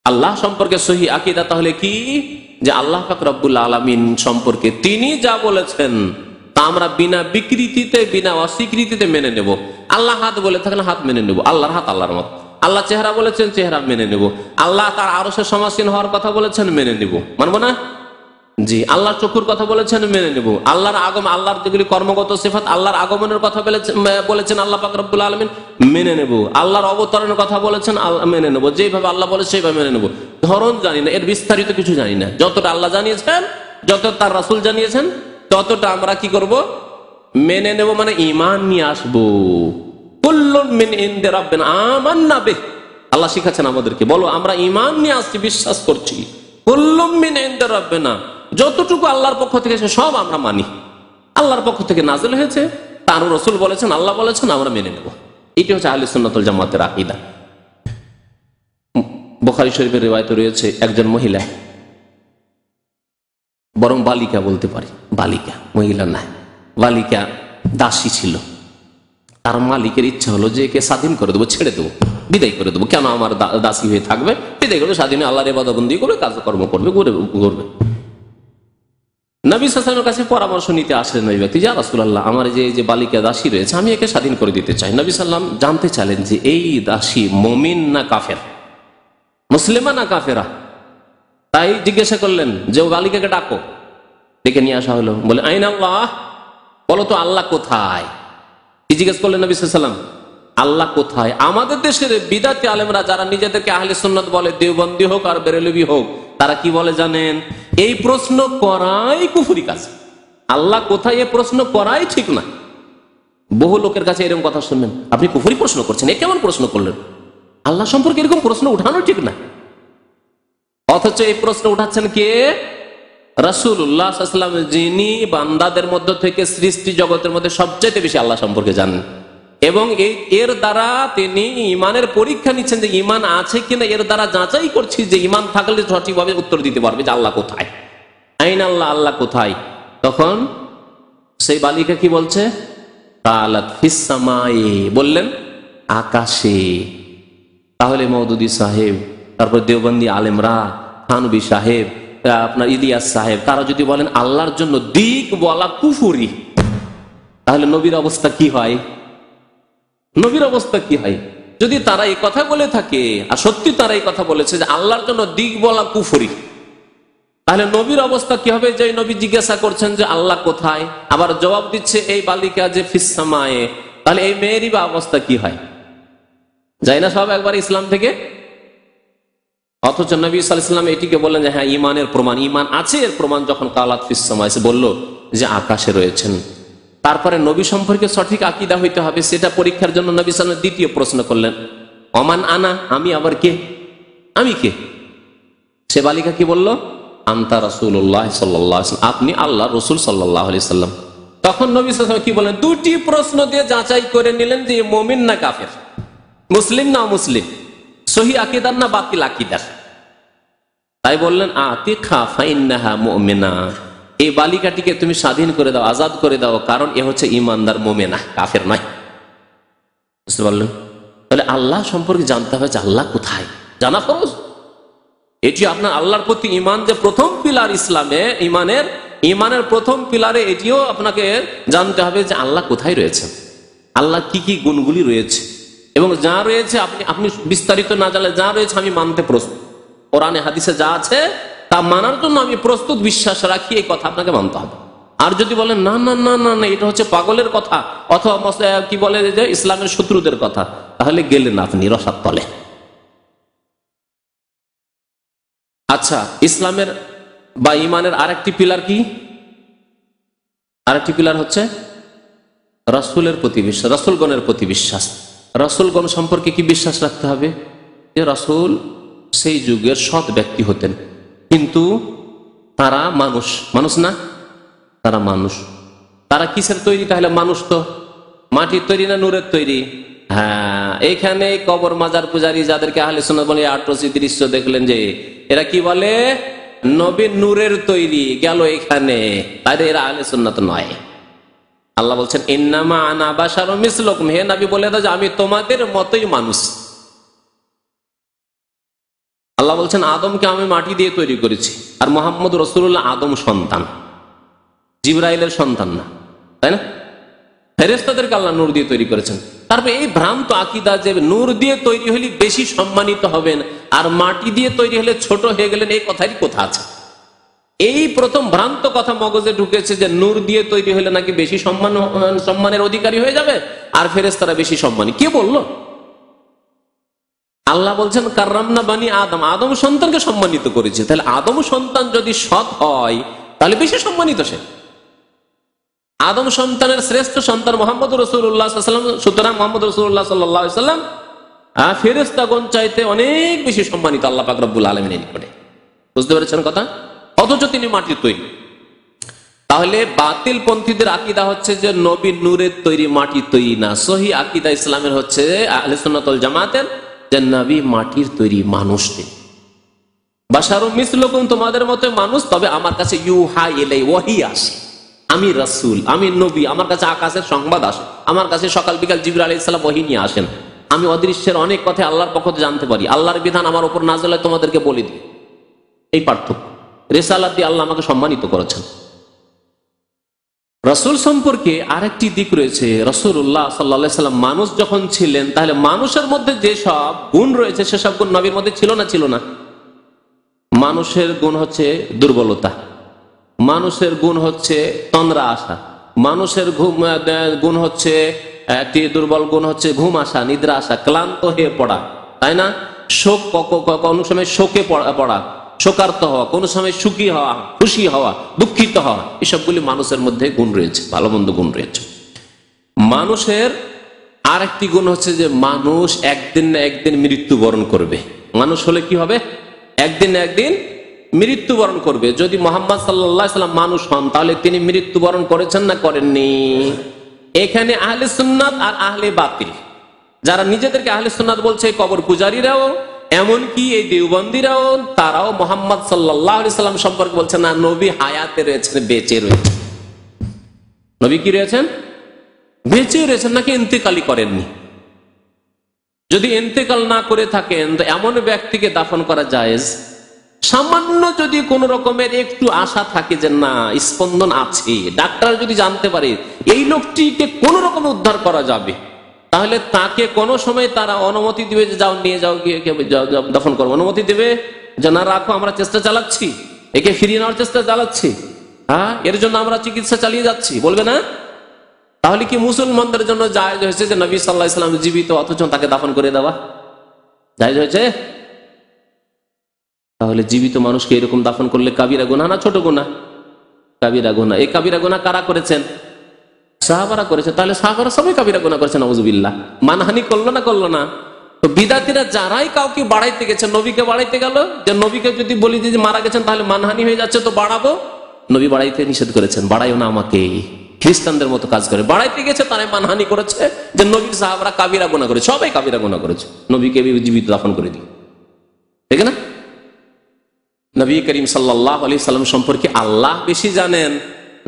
আল্লাহ সম্পর্কে সহি আকীদা তাহলে কি? যে আল্লাহ পাক রব্বুল আলামিন সম্পর্কে তিনি যা বলেছেন তা আমরা বিনা বিকৃতিতে, বিনা অস্বীকৃতিতে মেনে নেব। আল্লাহ হাত বলে থাকলে হাত মেনে নেব, আল্লাহর হাত আল্লাহর মত। আল্লাহ চেহারা বলেছেন, চেহারা মেনে নেব। আল্লাহ তার আরশের সমাসীন হওয়ার কথা বলেছেন, মেনে নেব, মানবো না? জি। আল্লাহর চক্ষুর কথা বলেছেন, মেনে নেব। আল্লাহর আগমন, আল্লাহর যেগুলি কর্মগত সিফাত, আল্লাহর আগমনের কথা বলেছেন আল্লাহ পাক রব্বুল আলামিন, মেনে নেব। আল্লাহর অবতরণের কথা বলেছেন, মেনে নেব। যেভাবে আল্লাহ বলে সেইভাবে মেনে নেব। ধরন জানি না, এর বিস্তারিত কিছু জানি না। যতটা আল্লাহ জানিয়েছেন, যত তার রাসূল জানিয়েছেন, ততটা আমরা কি করব? মেনে নেব, মানে ঈমান নিয়ে আসবো। কুল্লুন মিন ইনদি রাব্বিনা আমান্না বিহি, আল্লাহ শিখাচ্ছেন আমাদেরকে, বলো আমরা ঈমান নিয়ে আসছি, বিশ্বাস করছি। কুল্লুম মিন ইনদি রাব্বিনা, যতটুকু আল্লাহর পক্ষ থেকে এসে সব আমরা মানি। আল্লাহর পক্ষ থেকে নাযিল হয়েছে, তার রাসূল বলেছেন, আল্লাহ বলেছেন, আমরা মেনে নেব। এটি হচ্ছে আহলে সুন্নাত ওয়াল জামাতের আকীদা। বুখারী শরীফের রিওয়ায়াতে রয়েছে, একজন মহিলা, বরং বালিকা বলতে পারি, বালিকা, মহিলা না, বালিকা দাসী ছিল। তার মালিকের ইচ্ছা হলো যে একে স্বাধীন করে দেবো, ছেড়ে দেবো, বিদায় করে দেবো। কেন আমার দাসী হয়ে থাকবে? বিদায় করবে, স্বাধীন আল্লাহর ইবাদতবন্দি করবে, কাজকর্ম করবে, ঘুরবে। নবী সাল্লাল্লাহু আলাইহি ওয়াসাল্লামের কাছে পরামর্শ নিতে আসলেন ওই ব্যক্তি, ইয়া রাসূলুল্লাহ, আমার যে বালিকা দাসী রয়েছে, আমি একে স্বাধীন করে দিতে চাই। নবী সাল্লাল্লাহু আলাইহি ওয়াসাল্লাম জানতে চাইলেন যে এই দাসী মুমিন না কাফের, মুসলিমা না কাফেরা? তাই জিজ্ঞাসা করলেন যে ও বালিকাকে ডাকো। ডেকে নিয়ে আসা হলো। বলে আইন আল্লাহ, বলো তো আল্লাহ কোথায়? কি জিজ্ঞেস করলেন নবী সাল্লাল্লাহু আলাইহি ওয়াসাল্লাম? আল্লাহ কোথায়? আমাদের দেশের বিদাতি আলেমরা যারা নিজেদেরকে আহলে সুন্নাত বলে, দেওবন্দি হোক আর বেরেলভি হোক, তারা কি বলে জানেন? এই প্রশ্ন করাই কুফরি কাজ। আল্লাহ কোথায় এই প্রশ্ন করাই ঠিক না। বহু লোকের কাছে এরকম কথা শুনবেন, আপনি কুফরি প্রশ্ন করছেন, এ কেমন প্রশ্ন করলেন? আল্লাহ সম্পর্কে এরকম প্রশ্ন উঠানো ঠিক না। অথচ এই প্রশ্ন উঠাচ্ছেন কে? রাসূলুল্লাহ সাল্লাল্লাহু আলাইহি ওয়াসাল্লাম, যিনি বান্দাদের মধ্য থেকে সৃষ্টি জগতের মধ্যে সবচেয়ে বেশি আল্লাহ সম্পর্কে জানেন, এবং এর দ্বারা তিনি ইমানের পরীক্ষা নিচ্ছেন যে ইমান আছে কিনা, এর দ্বারা যাচাই করছি যে ইমান থাকলে সঠিকভাবে উত্তর দিতে পারবে যে আল্লাহ কোথায়। আইন আল্লাহ, আল্লাহ কোথায়? তখন সেই বালিকা কি বলছে? কালাত ফিস সামায়ে, বললেন আকাশে। তাহলে মওদুদি সাহেব, তারপর দেওবন্দি আলেমরা, থানভী সাহেব, আপনার ইলিয়াস সাহেব, তারা যদি বলেন আল্লাহর জন্য দিক বলা কুফরি, তাহলে নবীর অবস্থা কি হয়? নবীর অবস্থা কি হয়? যদি তারা এই কথা বলে থাকে, আর সত্যি তারা এই কথা বলেছে যে আল্লাহর জন্য দিক বলা কুফরি, তাহলে নবীর অবস্থা কি হবে? যে নবী জিজ্ঞাসা করছেন যে আল্লাহ কোথায়, আবার জবাব দিচ্ছে এই বালিকা যে ফিস সামায়ে, তাহলে এই মেয়েরই বা অবস্থা কি হয়? যাই না সব একবার ইসলাম থেকে? অথচ নবী সাল্লাল্লাহু আলাইহি ওয়াসাল্লাম এটিকে বললেন যে হ্যাঁ ইমানের প্রমাণ, ইমান আছে এর প্রমাণ যখন কালাত ফিস সামায়ে, সে বলল যে আকাশে রয়েছেন। তারপরে নবী সম্পর্কে সঠিক আকীদা হইতে হবে, সেটা পরীক্ষার জন্য নবী সাল্লাল্লাহু আলাইহি ওয়াসাল্লাম দ্বিতীয় প্রশ্ন করলেন, ওমান আনা, আমি আবার কে? আমি কে? সে বালিকা কি বলল? আনতা রাসূলুল্লাহ সাল্লাল্লাহু আলাইহি ওয়াসাল্লাম, আপনি আল্লাহর রাসূল সাল্লাল্লাহু আলাইহি ওয়াসাল্লাম। তখন নবী সাল্লাল্লাহু আলাইহি ওয়াসাল্লাম কি বলেন? দুটি প্রশ্ন দিয়ে যাচাই করে নিলেন যে মুমিন না কাফের, মুসলিম না অমুসলিম, সহি আকীদার না বাতিল আকীদার। তাই বললেন আতিকা ফাইন্নাহা মুমিনা, এই বালিকাটিকে তুমি স্বাধীন করে দাও, আজাদ করে দাও, কারণ এ হচ্ছে ইমানদার, মুমিনা, কাফের নয়। বুঝতে পারলেন? তাহলে আল্লাহ সম্পর্কে জানতে হবে যে আল্লাহ কোথায়, জানা ফরজ। এটি আপনার আল্লাহর প্রতি ইমান যে প্রথম পিলার ইসলামে, ইমানের প্রথম পিলারে এটিও আপনাকে জানতে হবে যে আল্লাহ কোথায় রয়েছে, আল্লাহ কি কি গুণগুলি রয়েছে, এবং যা রয়েছে আপনি বিস্তারিত না জানলে যা রয়েছে আমি মানতে প্রস্তুত, কোরআনে হাদিসে যা আছে তা মানার জন্য আমি প্রস্তুত, বিশ্বাস রাখি, এই কথা আপনাকে মানতে হবে। আর যদি বলেন না না না না না এটা হচ্ছে পাগলের কথা, অথবা কি বলে যে ইসলামের শত্রুদের কথা, তাহলে গেলেন আপনি রসার তলে। আচ্ছা, ইসলামের বা ইমানের আরেকটি পিলার কি? আরেকটি পিলার হচ্ছে রাসূলের প্রতি বিশ্বাস, রাসূলগণের প্রতি বিশ্বাস। রাসূলগণ সম্পর্কে কি বিশ্বাস রাখতে হবে? যে রাসূল সেই যুগের সৎ ব্যক্তি হতেন, কিন্তু তারা মানুষ না, তারা মানুষ। তারা কিসের তৈরি? তাহলে মানুষ তো মাটির তৈরি না নূরের তৈরি? হ্যাঁ, এইখানে কবর মাজার পূজারী যাদেরকে আহলে সুন্নাত বলে, আটরসি দৃশ্য দেখলেন যে এরা কি বলে নবী নূরের তৈরি, গেল এখানে, তাই এরা আহলে সুন্নাত নয়। আল্লাহ বলছেন ইন্নামা আনা বাশারুম মিসলুকুম, হে নবী বলে দাও যে আমি তোমাদের মতোই মানুষ। আল্লাহ বলছেন আদমকে আমি মাটি দিয়ে তৈরি করেছি, আর মুহাম্মদ রাসূলুল্লাহ আদম সন্তান, জিবরাইলের সন্তান না, তাই না? ফেরেশতাদেরকে আল্লাহ নূর দিয়ে তৈরি করেছেন। তারপরে এই ভ্রান্ত আকীদা যে নূর দিয়ে তৈরি হলে বেশি সম্মানিত হবেন আর মাটি দিয়ে তৈরি হলে ছোট হয়ে গেলেন, এই কথারই কথা আছে। এই প্রথম ভ্রান্ত কথা মগজে ঢুকেছে যে নূর দিয়ে তৈরি হলে নাকি বেশি সম্মানের অধিকারী হয়ে যাবে আর ফেরেশতারা বেশি সম্মানী। কে বললো? আল্লাহ বলছেন কাররামনা বানি আদম, আদম সন্তানকে সম্মানিত করেছে। তাহলে আদম সন্তান যদি সৎ হয় তাহলে বেশি সম্মানিত সে। আদম সন্তানের শ্রেষ্ঠ সন্তান মুহাম্মদ রাসূলুল্লাহ সাল্লাল্লাহু আলাইহি ওয়াসাল্লাম, সুতরাং মুহাম্মদ রাসূলুল্লাহ সাল্লাল্লাহু আলাইহি ওয়াসাল্লাম ফেরেশতাগণ চাইতে অনেক বেশি সম্মানিত আল্লাহ পাক রব্বুল আলামিনের নিকটে। বুঝতে পেরেছেন কথা? অথচ তিনি মাটির তৈরি। তাহলে বাতিল পন্থীদের আকীদা হচ্ছে যে নবী নূরের তৈরি, মাটির তৈরি না। সহিহ আকীদা ইসলামের হচ্ছে আহলে সুন্নাত ওয়াল জামাতের যে নবী মাটির তৈরি, মানুষ তিনি। বাশারুম মিসলুকুম, তোমাদের মতো মানুষ, তবে আমার কাছে ইউহা ইলাই, ওহী আসে, আমি রাসূল, আমি নবী, আমার কাছে আকাশের সংবাদ আসে, আমার কাছে সকাল বিকাল জিবরাইল আলাইহিস সালাম ওহী নিয়ে আসেন। আমি অদৃশ্যের অনেক কথা আল্লাহর পক্ষ থেকে জানতে পারি, আল্লাহর বিধান আমার উপর নাযিল হয় তোমাদেরকে বলে দিই। এই পার্থক্য। রিসালাত দিয়ে আল্লাহ আমাকে সম্মানিত করেছেন। রাসূল সম্পর্কে আরেকটি দিক রয়েছে। রাসূলুল্লাহ সাল্লাল্লাহু আলাইহি সাল্লাম মানুষ যখন ছিলেন, তাহলে মানুষের মধ্যে যে সব গুণ রয়েছে সেসব গুণ নবীর মধ্যে ছিল না? ছিল না? মানুষের গুণ হচ্ছে দুর্বলতা, মানুষের গুণ হচ্ছে তন্দ্রা আসা, মানুষের গুণ হচ্ছে একটি দুর্বল গুণ হচ্ছে ঘুম আসা, নিদ্রা আসা, ক্লান্ত হয়ে পড়া, তাই না? শোক, কোনো সময় শোকে পড়া, শোকার্ত হওয়া, কোন সময় সুখী হওয়া, খুশি হওয়া, দুঃখিত হওয়া, এসবগুলি মানুষের মধ্যে গুণ রয়েছে, ভালো মন্দ গুণ রয়েছে। মানুষের আর একটি গুণ হচ্ছে যে মানুষ একদিন না একদিন মৃত্যুবরণ করবে। মানুষ হলে কি হবে? একদিন না একদিন মৃত্যুবরণ করবে। যদি মুহাম্মদ সাল্লাল্লাহু আলাইহি ওয়াসাল্লাম মানুষ হন তাহলে তিনি মৃত্যুবরণ করেছেন না করেননি? এখানে আহলে সুন্নাত আর আহলে বাতিল, যারা নিজেদেরকে আহলে সুন্নাত বলছে, কবর পূজারীরাও, এমনকি এই দেওবন্দীরাও, তারাও মুহাম্মদ সাল্লাল্লাহু আলাইহি ওয়াসাল্লাম সম্পর্কে বলছে না, নবী হায়াতে রয়েছেন, বেঁচে রয়েছেন। নবী কি রয়েছেন? বেঁচে রয়েছেন, নাকি ইন্তেকালই করেননি। যদি ইন্তেকাল না করে থাকেন তো এমন ব্যক্তিকে দাফন করা জায়েজ। সামান্য যদি কোন রকমের একটু আশা থাকে যে না স্পন্দন আছে, ডাক্তার যদি জানতে পারে এই লোকটিকে কোন রকম উদ্ধার করা যাবে, তাহলে তাকে কোন সময় তারা অনুমতি দিবে যে যাও নিয়ে যাও, গিয়ে দাফন করো, অনুমতি দেবে যে না রাখো, আমরা চেষ্টা চালাচ্ছি, একে ফিরিয়ে নেওয়ার চেষ্টা চালাচ্ছি, হ্যাঁ এর জন্য আমরা চিকিৎসা চালিয়ে যাচ্ছি, বলবে না? তাহলে কি মুসলমানদের জন্য জায়েজ হয়েছে যে নবী সাল্লাল্লাহু আলাইহি ওয়াসাল্লাম জীবিত অথচ তাকে দাফন করে দেওয়া? জায়েজ হয়েছে? তাহলে জীবিত মানুষকে এরকম দাফন করলে কাবিরা গুনাহ না ছোট গুনাহ? কাবিরা গুনাহ। এই কাবিরা গুনাহ কারা করেছেন? সাহাবারা করেছে। তাহলে সাহাবারা সবাই কাবিরা গুনাহ করেছেন, নাউযুবিল্লাহ। মানহানি করলো না করলো না? তো বিদাতীরা যারাই কাউকে বাড়াইতে গেছে, নবীকে বাড়াইতে গেল, যে নবীকে যদি বলি যে মারা গেছেন তাহলে মানহানি হয়ে যাচ্ছে, তো বাড়াবো, নবী বাড়াইতে নিষেধ করেছেন, বাড়াইও না আমাকে। খ্রিস্টানদের মতো কাজ করে, বাড়াইতে গেছে তারাই মানহানি করেছে, যে নবীর সাহাবারা কাবিরা গুনাহ করেছে, সবাই কাবিরা গুনাহ করেছে, নবীকে জীবিত দাফন করে দিই, ঠিক না? নবী করিম সাল্লাল্লাহু আলাইহি সাল্লাম সম্পর্কে আল্লাহ বেশি জানেন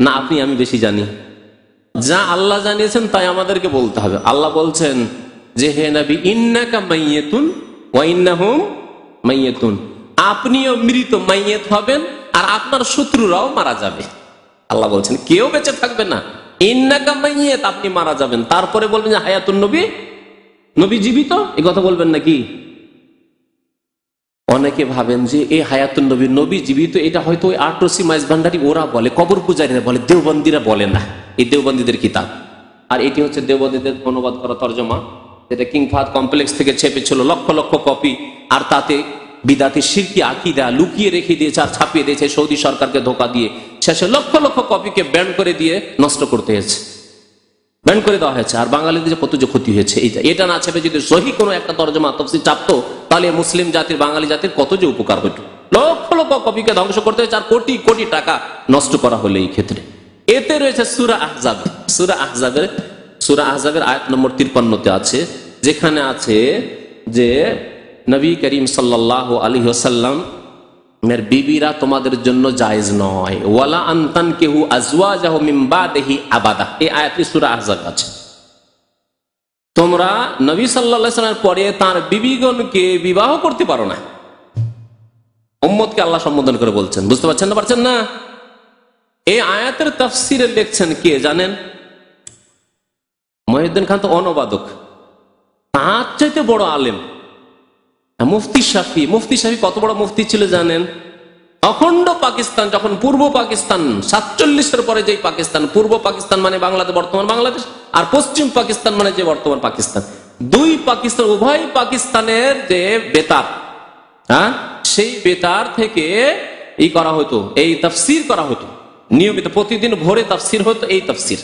না আপনি আমি বেশি জানি? যা আল্লাহ জানিয়েছেন তাই আমাদেরকে বলতে হবে। আল্লাহ বলছেন যে হে নবী, ইন্নাকা মাইয়াতুন ওয়া ইন্নাহুম মাইয়াতুন, আপনিও মৃত, মাইয়াত হবেন, আর আপনার শত্রুরাও মারা যাবে। আল্লাহ বলছেন কেউ বেঁচে থাকবে না, ইন্নাকা মাইয়াত, আপনি মারা যাবেন। তারপরে বলবেন যে হায়াতুন নবী, নবী জীবিত, এই কথা বলবেন নাকি? অনেকে ভাবেন যে এই হায়াতুন নবী, নবী জীবিত, এটা হয়তো ওই আটরসি মাইজ ভান্ডারি ওরা বলে, কবর পূজারীরা বলে, দেওবন্দীরা বলে না। এই দেওবন্দীদের কিতাব, আর এটি হচ্ছে দেওবন্দীদের অনুবাদ করা তরজমা, যেটা কিং ফাহাদ কমপ্লেক্স থেকে ছেপেছিল, লক্ষ লক্ষ কপি, আর তাতে বিদাতি শিরকি আকীদা লুকিয়ে রেখে দিয়েছে আর ছাপিয়ে দিয়েছে সৌদি সরকারকে ধোঁকা দিয়ে। শেষে লক্ষ লক্ষ কপিকে ব্যান করে দিয়ে নষ্ট করতে হয়েছে, ব্যান করে দেওয়া হয়েছে। আর বাঙালিদের কত যে ক্ষতি হয়েছে, এটা না ছেপে যদি সহি কোনো একটা তরজমা তাফসীর চাপতো, তাহলে মুসলিম জাতির, বাঙালি জাতির কত যে উপকার হতো। লক্ষ লক্ষ কপিকে ধ্বংস করতে হয়েছে, আর কোটি কোটি টাকা নষ্ট করা হলো এই ক্ষেত্রে। এতে রয়েছে সূরা আহজাব। সূরা আহজাবের আয়াত নম্বর 53-তে আছে, যেখানে আছে যে নবী করিম সাল্লাল্লাহু আলাইহি ওয়াসাল্লাম এর বিবিরা তোমাদের জন্য জায়েজ নয়, ওয়ালা আনতানকিহু আজওয়াজাহু মিন বাদিহি আবাদা। এই আয়াতটি সূরা আহজাব আছে। তোমরা নবী সাল্লাল্লাহু আলাইহি ওয়াসাল্লামের পরে তার বিবিগণকে বিবাহ করতে পারো না। উম্মতকে আল্লাহ সম্বোধন করে বলছেন, বুঝতে পারছেন না? পারছেন না? এই আয়াতের তাফসীরে লিখছেন কে জানেন? মহিউদ্দিন খান তো অনুবাদক, তার চাইতে বড় আলেম মুফতি শাফি। মুফতি শাফি কত বড় মুফতি ছিল জানেন? অখণ্ড পাকিস্তান, যখন পূর্ব পাকিস্তান 47-এর পরে যে পাকিস্তান, পূর্ব পাকিস্তান মানে বাংলাদেশ, বর্তমান বাংলাদেশ, আর পশ্চিম পাকিস্তান মানে যে বর্তমান পাকিস্তান, দুই পাকিস্তান, উভয় পাকিস্তানের যে বেতার, হ্যাঁ সেই বেতার থেকে ই করা হতো, এই তাফসীর করা হতো নিয়মিত, প্রতিদিন ভোরে তাফসীর হতো, এই তাফসীর।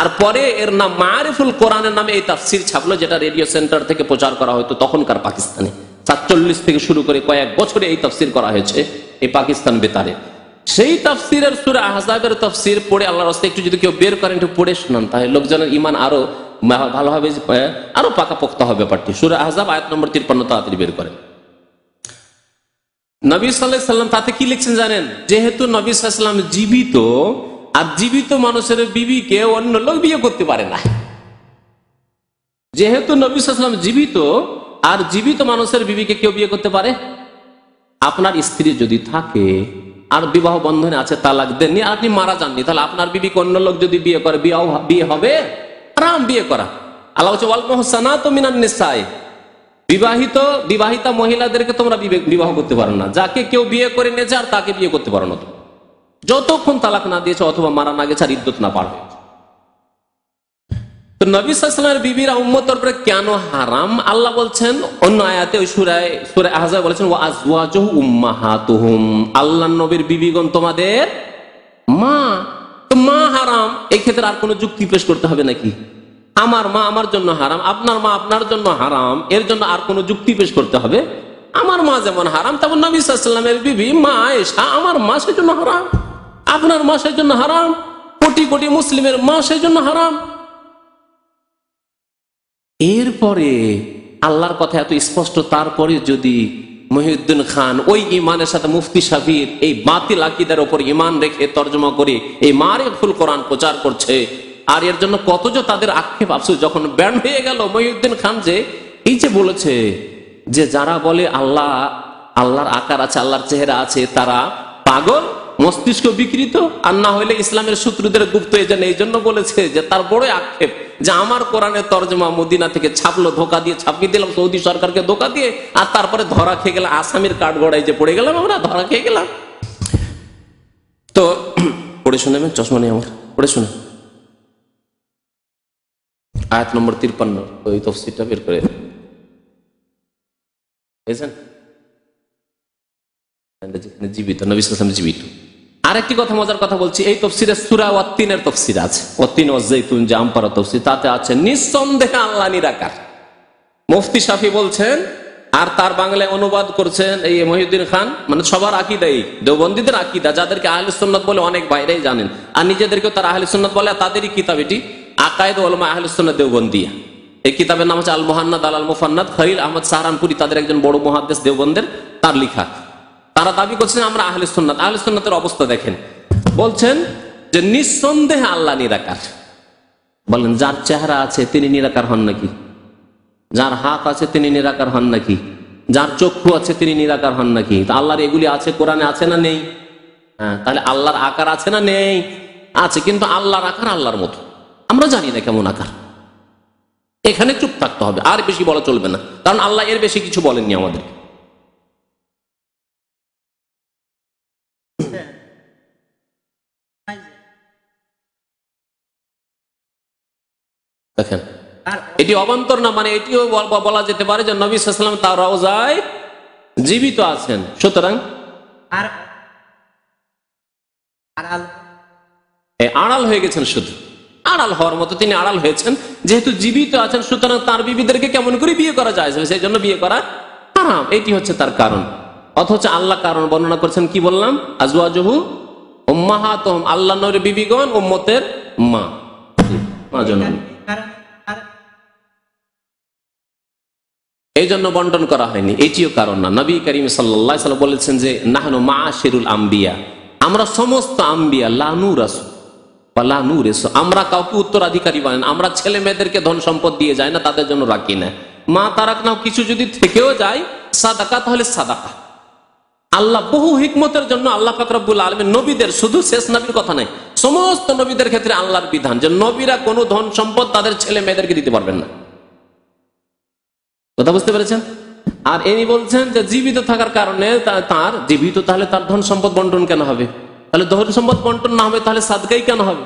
আর পরে এর নাম মারিফুল কোরআনের নামে এই তাফসীর ছাপলো, যেটা রেডিও সেন্টার থেকে প্রচার করা হতো তখনকার পাকিস্তানে। 47 থেকে শুরু করে কয়েক বছরে এই তাফসীর করা হয়েছে এই পাকিস্তান বেতারে। সেই তাফসীরের সূরা আহজাবের তাফসীর পড়ে আল্লাহর রাস্তায় একটু যদি কেউ বের করেন, একটু পড়ে শোনান, তাহলে লোকজনের ঈমান আরো ভালোভাবে, আরো পাকাপোক্ত হবে ব্যাপারটি। সূরা আহজাব আয়াত নম্বর 53 তাড়াতাড়ি বের করেন। নবী সাল্লাল্লাহু আলাইহি ওয়াসাল্লাম তাতে কি লিখছেন জানেন? যেহেতু নবী সাল্লাল্লাহু আলাইহি ওয়াসাল্লাম জীবিত, আর জীবিত মানুষের বিবিকে অন্য লোক বিয়ে করতে পারে না। যেহেতু নবী সাল্লাল্লাহু আলাইহি ওয়াসাল্লাম জীবিত, আর জীবিত মানুষের বিবিকে কেউ বিয়ে করতে পারে? আপনার স্ত্রী যদি থাকে আর বিবাহ বন্ধনে আছে, তালাক দেননি, আর আপনি মারা যাননি, তাহলে আপনার বিবিকে অন্য লোক যদি বিয়ে করে, বিয়ে হবে? আরাম বিয়ে করা। আল্লাহ বলছে ওয়াল মুহসানাতু মিনান নিসাই, বিবাহিতা মহিলাদেরকে তোমরা বিবাহ করতে পারো না। যাকে কেউ বিয়ে করে নিয়েছে আর তাকে বিয়ে করতে পারো না, যতক্ষণ তালাক না দিয়েছে অথবা মারা না গেছে আর ইদ্যত না পার হয়েছে। তো নবী সাল্লাল্লাহু আলাইহি ওয়াসাল্লামের বিবিরা উম্মতের উপরে কেন হারাম? আল্লাহ বলছেন অন্য আয়াতে, ওই সূরা আহজাব বলেছেন ওয়া আজওয়াজুহু উম্মাহাতুহুম, আল্লাহর নবীর বিবিগণ তোমাদের মা। তো মা হারাম, এই ক্ষেত্রে আর কোনো যুক্তি পেশ করতে হবে নাকি? আমার মা আমার জন্য হারাম, আপনার মা আপনার জন্য হারাম, এর জন্য আর কোনো যুক্তি পেশ করতে হবে? আমার মা যেমন হারাম তেমন নবী সাল্লাল্লাহু আলাইহি ওয়াসাল্লামের বিবি মা আয়েশা আমার মা, সেজন্য হারাম। আপনার মা সেজন্য হারাম, কোটি কোটি মুসলিমের মা সেজন্য হারাম। এরপরে আল্লাহর কথা এত স্পষ্ট, তারপরে যদি মহিউদ্দিন খান ওই ইমানের সাথে মুফতি শাফির এই বাতিল আকীদার উপর ইমান রেখে তর্জমা করে এই মারিফুল কোরআন প্রচার করছে, আর এর জন্য কত যে তাদের আক্ষেপ আফসোস যখন ব্যান হয়ে গেল মহিউদ্দিন খান যে এই যে বলেছে যে যারা বলে আল্লাহর আকার আছে, আল্লাহর চেহারা আছে, তারা পাগল, মস্তিষ্ক বিকৃত, আর না হইলে ইসলামের শত্রুদের গুপ্ত এজেন্ট। এই জন্য বলেছে যে তার বড় আক্ষেপ যে আমার কোরআনের তর্জমা মদিনা থেকে ছাপলো, ধোকা দিয়ে ছাপিয়ে দিলাম সৌদি সরকারকে ধোকা দিয়ে, আর তারপরে ধরা খেয়ে গেলাম, আসামির কাঠ গড়াই যে পড়ে গেলাম, আমরা ধরা খেয়ে গেলাম। তো পড়ে শুনেবেন, চশমা নেই আমার, পড়ে শুনে আয়াত নম্বর 53 ওই তাফসীরটা বের করে জীবিত নবী সাল্লাল্লাহু আলাইহি ওয়াসাল্লাম জীবিত। আরেকটি কথা, মজার কথা বলছি, এই তাফসীরে সূরা ওয়াত-তিনের তাফসীর আছে, ওয়াত-তিন ওয়াজ-যাইতুন যে আম পারা তাফসীর, তাতে আছে নিঃসন্দেহে আল্লাহ নিরাকার। মুফতি শাফি বলছেন, আর তার বাংলায় অনুবাদ করছেন এই মহিউদ্দিন খান, মানে সবার আকীদাই, দেওবন্দীদের আকীদা, যাদেরকে আহলে সুন্নাত বলে অনেক বাইরেই জানেন, আর নিজেদেরকেও তারা আহলে সুন্নাত বলে। তাদেরই কিতাব এটি, আকায়েদ উলামা আহলে সুন্নাত দেওবন্দিয়া। এই কিতাবের নাম হচ্ছে আল মুহান্নাদ আল মুফান্নাদ, খলিল আহমদ সাহারানপুরি তাদের একজন বড় মুহাদ্দিস দেওবন্দের, তার লেখা। তারা দাবি করছেন আমরা আহলে সুন্নাত। আহলে সুন্নাতের অবস্থা দেখেন, বলছেন যে নিঃসন্দেহে আল্লাহ নিরাকার। বলেন যার চেহারা আছে তিনি নিরাকার হন নাকি? যার হাত আছে তিনি নিরাকার হন নাকি? যার চক্ষু আছে তিনি নিরাকার হন নাকি? তা আল্লাহর এগুলি আছে, কোরআনে আছে না নেই? হ্যাঁ, তাহলে আল্লাহর আকার আছে না নেই? আছে, কিন্তু আল্লাহর আকার আল্লাহর মতো, আমরা জানি না কেমন আকার। এখানে চুপ থাকতে হবে, আর বেশি বলা চলবে না, কারণ আল্লাহ এর বেশি কিছু বলেননি আমাদের। দেখেন এটি অবান্তর না, মানে এটিও বলা যেতে পারে যে নবী সাল্লাল্লাহু আলাইহি ওয়াসাল্লাম তার রওজায় জীবিত আছেন, সুতরাং আড়াল হয়ে গেছেন, শুধু আড়াল হওয়ার মতো তিনি আড়াল হয়েছেন। যেহেতু জীবিত আছেন, সুতরাং তার বিবিদেরকে কেমন করে বিয়ে করা যায়, সেই জন্য বিয়ে করা হারাম, এটি হচ্ছে তার কারণ। অথচ আল্লাহ কারণ বর্ণনা করছেন, কি বললাম, আজওয়াজুহু উম্মাহাতুহুম, আল্লাহ নবীর বিবিগণ উম্মতের মা, জননী, এই জন্য বন্টন করা হয়নি, এটিও কারণ না। নবী করিম সাল্লাল্লাহু আলাইহি ওয়াসাল্লাম বলেছেন যে নাহনু মাআশিরুল আম্বিয়া, আমরা সমস্ত আম্বিয়া, লা নুরাস বা লা নুরিস, আমরা কাউকে উত্তরাধিকারী বানাই না, আমরা ছেলে মেয়েদেরকে ধন সম্পদ দিয়ে যায় না, তাদের জন্য রাখি না। মা তারাকনাও, কিছু যদি থেকেও যায় সাদাকা, তাহলে সাদাকা। আল্লাহ বহু হিকমতের জন্য আল্লাহ পাক রব্বুল আলামিন নবীদের, শুধু শেষ নবীর কথা নাই, সমস্ত নবীদের ক্ষেত্রে আল্লাহর বিধান যে নবীরা কোনো ধন সম্পদ তাদের ছেলে মেয়েদেরকে দিতে পারবেন না। কথা বুঝতে পেরেছেন? আর ইনি বলছেন যে জীবিত থাকার কারণে তার জীবিত, তাহলে তার ধন সম্পদ বন্টন কেন হবে? তাহলে ধন সম্পদ বন্টন না হবে, তাহলে সাদকাই কেন হবে?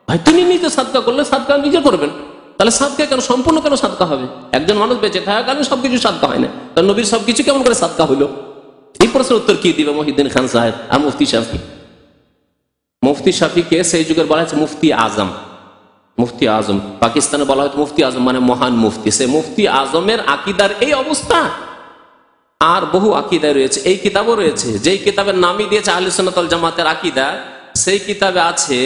ভাই তিনি নিজে সাদকা করলে সাদকা নিজে করবেন, তাহলে সাদকা কেন, সম্পূর্ণ কেন সাদকা হবে? একজন মানুষ বেঁচে থাকার কারণে সবকিছু সাদকা হয় না, তার নবীর সবকিছু কেমন করে সাদকা হইলো? এই প্রশ্নের উত্তর কি দিবে মহিউদ্দিন খান সাহেব আর মুফতি শাফি? মুফতি শাফিকে সেই যুগের বলা হয়েছে মুফতি আজম। মুফতি আজম, পাকিস্তানে বলা হয়তো মুফতি আজম মানে মহান মুফতি। সে মুফতি আজমের আকীদার এই অবস্থা। আর বহু আকীদায় রয়েছে, এই কিতাবও রয়েছে, যেই কিতাবের নামই দিয়েছে আহলে সুন্নাত ওয়াল জামাতের আকীদা, সেই কিতাবে আছে,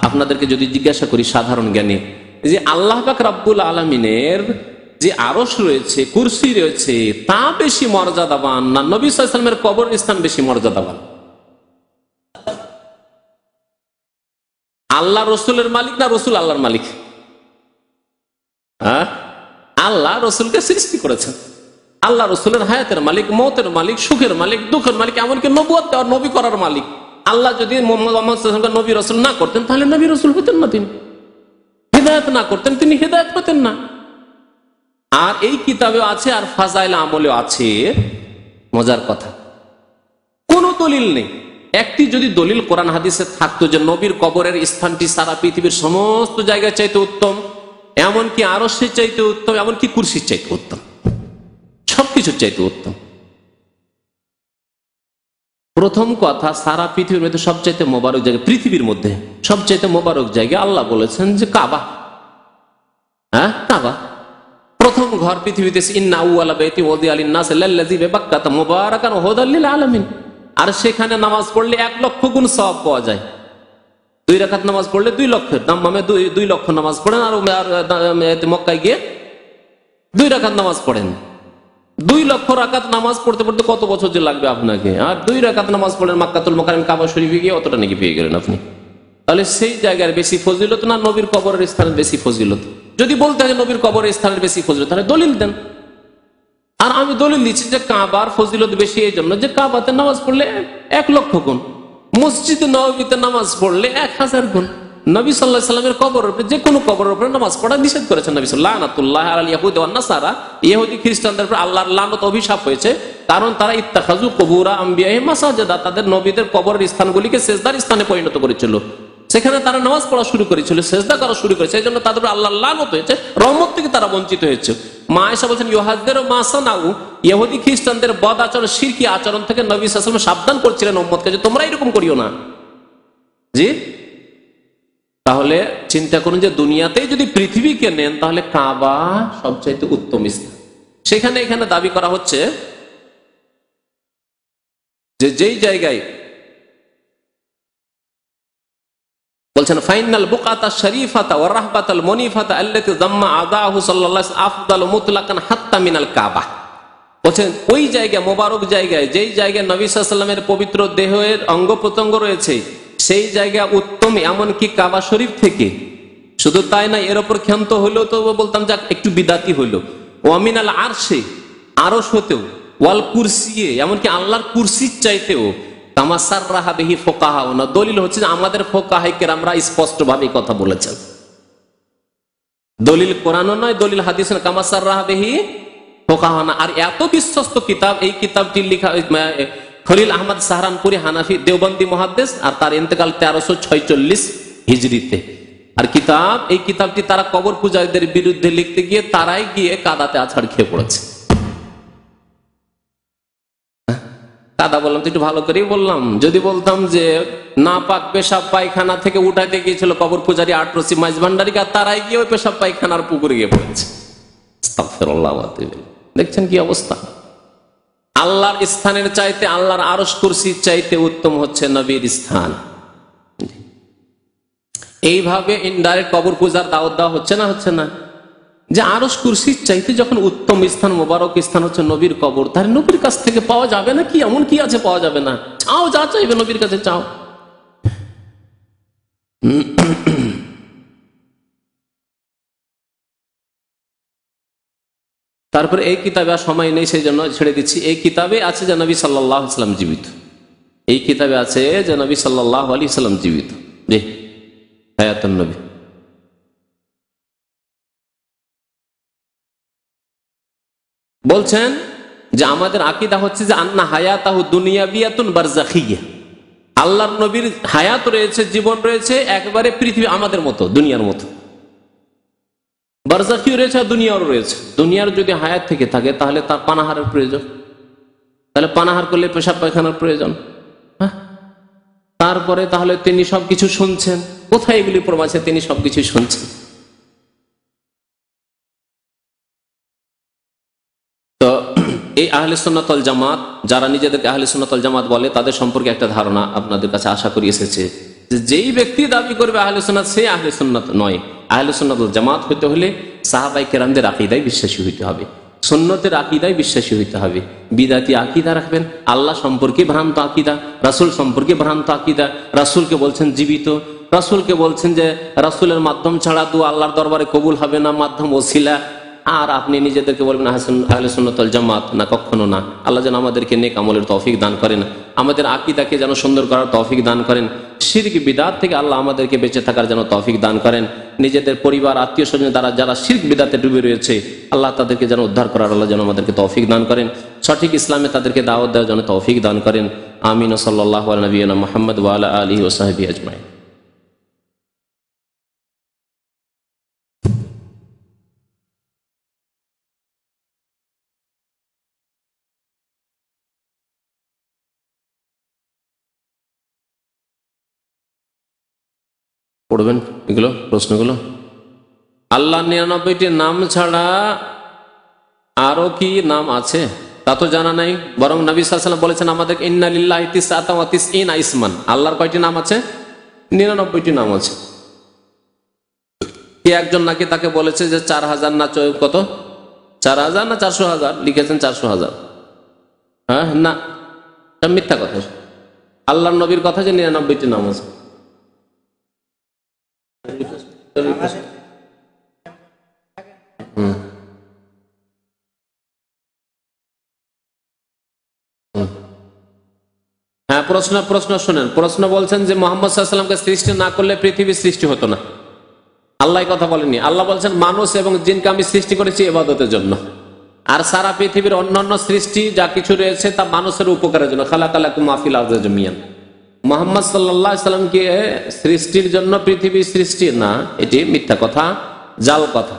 আপনাদেরকে যদি জিজ্ঞাসা করি সাধারণ জ্ঞানে, যে আল্লাহ পাক রব্বুল আলামিনের যে আরশ রয়েছে, কুরসি রয়েছে, তা বেশি মর্যাদাবান না নবী সাল্লাল্লাহু আলাইহি ওয়াসাল্লামের কবরস্থান বেশি মর্যাদাবান? আল্লাহ রসুলের মালিক না রসুল আল্লাহর মালিক? হ্যাঁ, আল্লাহ রসুলকে সৃষ্টি করেছেন, আল্লাহ রসুলের হায়াতের মালিক, মৌতের মালিক, সুখের মালিক, দুঃখের মালিক, এমনকি নবুয়ত দেওয়ার, নবী করার মালিক। আল্লাহ যদি মুহাম্মদ সাল্লাল্লাহু আলাইহি ওয়াসাল্লামকে নবী রসুল না করতেন, তাহলে নবী রসুল হতেন না, তিনি হিদায়াত না করতেন, তিনি হিদায়াত হতেন না। আর এই কিতাবেও আছে, আর ফাজাইল আমলেও আছে। মজার কথা, কোন দলিল নেই। একটি যদি দলিল কোরআন হাদিসে থাকতো যে নবীর কবরের স্থানটি সারা পৃথিবীর সমস্ত জায়গায় চাইতে উত্তম, এমনকি আরশের চাইতে উত্তম, এমনকি কুরসির চাইতে উত্তম, সবকিছুর চাইতে উত্তম। প্রথম কথা, সারা পৃথিবীর মধ্যে সবচাইতে মোবারক জায়গা, পৃথিবীর মধ্যে সবচাইতে মোবারক জায়গা আল্লাহ বলেছেন যে কাবা। হ্যাঁ, কাবা প্রথম ঘর পৃথিবীতে। ইন্না আউওয়ালা বাইতি উযিয়া লিন-নাস লাল্লাযী বিবাক্কাতা মুবারাকান ওয়া হুদাল লিল আলামিন। আর সেখানে নামাজ পড়লে 1 লক্ষ গুণ সওয়াব পাওয়া যায়। 2 রাকাত নামাজ পড়লে 2 লক্ষ, দাম্মামে 2 লক্ষ নামাজ পড়েন, আর মক্কায় গিয়ে 2 রাকাত নামাজ পড়েন। 2 লক্ষ রাকাত নামাজ পড়তে পড়তে কত বছর যে লাগবে আপনাকে, আর 2 রাকাত নামাজ পড়েন মাক্কাতুল মুকাররম কাবা শরীফে গিয়ে, অতটা নাকি পেয়ে গেলেন আপনি। তাহলে সেই জায়গার বেশি ফজিলত না নবীর কবরের স্থানের বেশি ফজিলত? যদি বলতে হয় নবীর কবরের স্থানের বেশি ফজিলত, তাহলে দলিল দেন। আর আমি দলিল দিচ্ছি যে কাবার ফজিলত বেশি এই জন্য যে কাবাতে নামাজ পড়লে 1 লক্ষ গুণ, মসজিদে নববীতে নামাজ পড়লে 1000 গুণ। নবী সাল্লাল্লাহু আলাইহি সাল্লামের কবরের উপরে, যে কোনো কবরের উপরে নামাজ পড়া নিষেধ করেছেন নবী সাল্লাল্লাহু আলাইহি ওয়াসাল্লাম। লানাতুল্লাহি আলাল ইয়াহুদি ওয়ান নাসারা, ইহুদি খ্রিস্টানদের উপর আল্লাহর লানত অভিশাপ হয়েছে, কারণ তারা ইত্তাখাযু কুবুরা আম্বিয়াহিম মাসাজিদা, তাদের নবীদের কবরের স্থানগুলিকে সেজদার স্থানে পরিণত করেছিল। সেখানে তারা নামাজ পড়া শুরু করেছিল, সেজদা করা শুরু করেছে, এই জন্য তাদের উপর আল্লাহর লানত হয়েছে, রহমত থেকে তারা বঞ্চিত হয়েছে। মা আয়েশা বলছেন, ইউহাযযিরু মা সানাউ, ইহুদি খ্রিস্টানদের বদ আচরণ, শিরকি আচরণ থেকে নবী সাল্লাল্লাহু আলাইহি ওয়াসাল্লাম সাবধান করছিলেন উম্মতকে যে তোমরা এরকম করিও না। জি, তাহলে চিন্তা করুন যে দুনিয়াতেই যদি পৃথিবীকে নেন, তাহলে কাবা সবচাইতে উত্তম স্থান। সেখানে এখানে দাবি করা হচ্ছে যে যেই জায়গায় বলছেন ফাইনাল বুকাতা শরীফাতা ওয়া রাহবাতাল মুনিফাতা আল্লাতী যাম্মা আদাহু সাল্লাল্লাহু আলাইহি ওয়াসাল্লাম আফদালু মুতলাকান হাত্তা মিনাল কাবা। বলছেন ওই জায়গা, মোবারক জায়গায়, যেই জায়গায় নবী সাল্লাল্লাহু আলাইহি ওয়াসাল্লামের পবিত্র দেহের অঙ্গ প্রত্যঙ্গ রয়েছে, সেই জায়গা উত্তম এমনকি কাবা শরীফ থেকে। শুধু তাই না, এর উপর ক্ষান্ত হইলেও তো বলতাম যাক একটু বিদাতি হইল। ওয়ামিনাল আরশে, আরশ হতেও, ওয়াল কুরসিয়ে, এমনকি আল্লাহর কুরসির চাইতেও, তামাসাররাহা বিহি ফুকাহাউনা, দলিল হচ্ছে আমাদের ফুকাহায়ে কেরামরা স্পষ্ট ভাবে কথা বলেছেন। দলিল কোরআনও নয়, দলিল হাদিস নয়, কামাসাররাহা বিহি ফুকাহাউনা। আর এত বিশ্বস্ত কিতাব, এই কিতাবটি লেখা খলিল আহমদ সাহারানপুরি, হানাফি দেওবন্দি মুহাদ্দিস, আর তার ইন্তেকাল 1346 হিজরিতে। আর এই কিতাবটি তারা কবর পূজারীদের বিরুদ্ধে লিখতে গিয়ে তারাই গিয়ে কাদাতে আছাড় খেয়ে পড়েছে। কাদা বললাম তো একটু ভালো করেই বললাম। যদি বলতাম যে নাপাক পেশাব পায়খানা থেকে উঠাইতে গিয়েছিল কবর পূজারী আটরসি মাইজ ভান্ডারী, আর তারাই গিয়ে ওই পেশাব পায়খানার পুকুরে গিয়ে পড়েছে। আস্তাগফিরুল্লাহ। দেখছেন কি অবস্থা? আল্লাহর স্থানের চাইতে, আল্লাহর আরশ কুরসির চাইতে উত্তম হচ্ছে নবীর স্থান। এইভাবে ইনডাইরেক্ট কবর পূজার দাওয়াত দেওয়া হচ্ছে না, হচ্ছে না? যে আরশ কুরসির চাইতে যখন উত্তম স্থান, মোবারক স্থান হচ্ছে নবীর কবর, তাহলে নবীর কাছ থেকে পাওয়া যাবে না কি? এমন কি আছে পাওয়া যাবে না? চাও, যা চাইবে নবীর কাছে চাও। তারপরে এই কিতাবে আর সময় নেই, সেই জন্য ছেড়ে দিচ্ছি। এই কিতাবে আছে যে নবী সাল্লাল্লাহু আলাইহি ওয়াসাল্লাম জীবিত। এই কিতাবে আছে যে নবী সাল্লাল্লাহু আলাইহি ওয়াসাল্লাম জীবিত। জি, হায়াতুন নবী। বলছেন যে আমাদের আকীদা হচ্ছে যে আন্না হায়াতাহু দুনিয়াবিয়াতুন বারযাখিয়্যা, আল্লাহর নবীর হায়াত রয়েছে, জীবন রয়েছে একেবারে পৃথিবী আমাদের মতো, দুনিয়ার মতো। বারযাখী রয়েছে আর দুনিয়াও রয়েছে। দুনিয়ার যদি হায়াত থেকে থাকে তাহলে তার পানাহারের প্রয়োজন, তাহলে পানাহার করলে পেশাব পায়খানার প্রয়োজন। তারপরে তাহলে তিনি সবকিছু শুনছেন। কোথায় এগুলি প্রমাণ আছে তিনি সবকিছু শুনছেন? তো এই আহলে সুন্নাত ওয়াল জামাত, যারা নিজেদেরকে আহলে সুন্নাত ওয়াল জামাত বলে, তাদের সম্পর্কে একটা ধারণা আপনাদের কাছে আশা করি এসেছে যে যেই ব্যক্তি দাবি করবে আহলে সুন্নাত, সে আহলে সুন্নাত নয়। আহলে সুন্নাত ওয়াল জামাত হতে হলে সাহাবায়ে কেরামদের আকীদায় বিশ্বাসী হইতে হবে, সুন্নতের আকীদায় বিশ্বাসী হইতে হবে। বিদাতি আকীদা রাখবেন, আল্লাহ সম্পর্কে ভ্রান্ত আকীদা, রাসূল সম্পর্কে ভ্রান্ত আকীদা। রাসূলকে বলছেন জীবিত, রাসূলকে বলছেন যে রাসূলের মাধ্যম ছাড়া দোয়া আল্লাহর দরবারে কবুল হবে না, মাধ্যম ওসিলা। আর আপনি নিজেদেরকে বলবেন আহলে সুন্নাত ওয়াল জামাত, না, কখনো না। আল্লাহ যেন আমাদেরকে নেক আমলের তৌফিক দান করেন, আমাদের আকীদাকে যেন সুন্দর করার তৌফিক দান করেন, শিরক বিদআত থেকে আল্লাহ আমাদেরকে বেঁচে থাকার যেন তৌফিক দান করেন, নিজেদের পরিবার আত্মীয় স্বজন দ্বারা যারা শিরক বিদআতে ডুবে রয়েছে আল্লাহ তাদেরকে যেন উদ্ধার করার আল্লাহ যেন আমাদেরকে তৌফিক দান করেন, সঠিক ইসলামে তাদেরকে দাওয়াত দেওয়ার জন্য তৌফিক দান করেন। আমিন। সাল্লাল্লাহু আলা নবিয়িনা মুহাম্মদ ওয়া আলা আলিহি ওয়া সাহবিহি আজমাইন। পড়বেন এগুলো প্রশ্নগুলো। আল্লাহ 99টি নাম ছাড়া আরো কি নাম আছে তা তো জানা নাই, বরং নবী সাল্লাল্লাহু আলাইহি ওয়াসাল্লাম বলেছেন আমাদের ইন্না লিল্লাহি তিসআতা ওয়া তিসঈনা ইসমান, আল্লাহর কয়টি নাম আছে? 99টি নাম আছে। কি একজন নাকি তাকে বলেছে যে 4000 না কত 4000 না 400,000 লিখেছেন 400,000। হ্যাঁ, না, সব মিথ্যা কথা। আল্লাহর নবীর কথা যে 99টি নাম আছে। হ্যাঁ, প্রশ্ন শোনেন। প্রশ্ন বলছেন যে মুহাম্মদ সাল্লাল্লাহু আলাইহি ওয়াসাল্লামকে সৃষ্টি না করলে পৃথিবীর সৃষ্টি হতো না। আল্লাহ কথা বলেননি। আল্লাহ বলছেন মানুষ এবং জিনকে আমি সৃষ্টি করেছি ইবাদতের জন্য, আর সারা পৃথিবীর অন্যান্য সৃষ্টি যা কিছু রয়েছে তা মানুষের উপকারের জন্য। খালাকালাকুম মা ফিল আরদি জামিয়ান। মুহাম্মদ সাল্লাল্লাহু আলাইহি ওয়াসাল্লামকে সৃষ্টির জন্য পৃথিবী সৃষ্টি না, এটি মিথ্যা কথা, জাল কথা।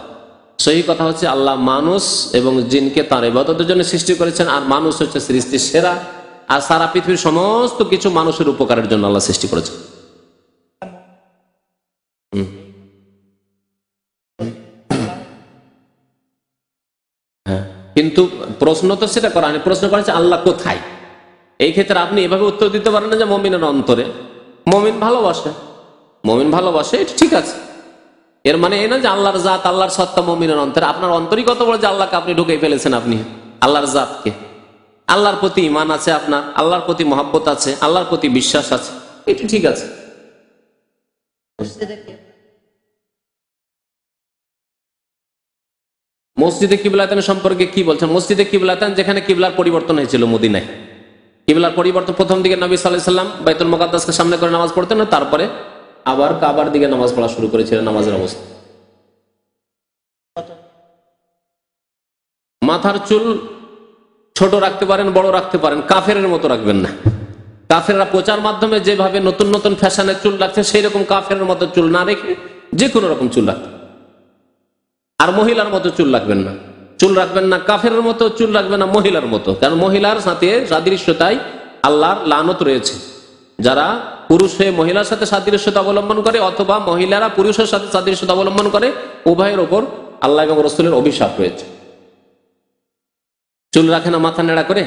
সহি কথা হচ্ছে আল্লাহ মানুষ এবং জিনকে তার ইবাদতের জন্য সৃষ্টি করেছেন, আর মানুষ হচ্ছে সৃষ্টির সেরা, আর সারা পৃথিবীর সমস্ত কিছু মানুষের উপকারের জন্য আল্লাহ সৃষ্টি করেছেন। হ্যাঁ, কিন্তু প্রশ্ন তো সেটা করা হয়নি। প্রশ্ন করেছে আল্লাহ কোথায়। এই ক্ষেত্রে আপনি এভাবে উত্তর দিতে পারেন না যে মুমিনের অন্তরে। মুমিন ভালোবাসে, এটা ঠিক আছে। এর মানে এই না যে আল্লাহর জাত, আল্লাহর সত্তা মুমিনের অন্তরে। আপনার অন্তরই কত বড় যে আল্লাহকে আপনি ঢুকে ফেলেছেন। আপনি আল্লাহর জাতকে, আল্লাহর প্রতি ঈমান আছে আপনার, আল্লাহর প্রতি মহব্বত আছে, আল্লাহর প্রতি বিশ্বাস আছে, এটি ঠিক আছে। মসজিদে কিবলাতান সম্পর্কে কি বলছেন? মসজিদে কিবলাতান যেখানে কিবলার পরিবর্তন হয়েছিল মদিনায়। কিবলার পরিবর্তন প্রথম দিকে নবী সাল্লাল্লাহু আলাইহি ওয়াসাল্লাম বাইতুল মুকাদ্দাসকে সামনে করে নামাজ পড়তেন, না তারপরে আবার কাবার দিকে নামাজ পড়া শুরু করেছিলেন নামাজের অবস্থা। মাথার চুল ছোট রাখতে পারেন, বড় রাখতে পারেন, কাফেরের মতো রাখবেন না। কাফেররা প্রচার মাধ্যমে যেভাবে নতুন নতুন ফ্যাশনের চুল রাখছে সেই রকম কাফেরের মতো চুল না রেখে যে কোনো রকম চুল রাখতে। আর মহিলার মতো চুল রাখবেন না, কাফেরের মতো চুল রাখবেন না, মহিলার মতো। কারণ মহিলার সাথে সাদৃশ্যতায় আল্লাহর লানত রয়েছে। যারা পুরুষ হয়ে মহিলার সাথে সাদৃশ্যতা অবলম্বন করে অথবা মহিলারা পুরুষের সাথে সাদৃশ্যতা অবলম্বন করে, উভয়ের ওপর আল্লাহ এবং রাসূলের অভিশাপ রয়েছে। চুল রাখে না মাথা নেড়া করে।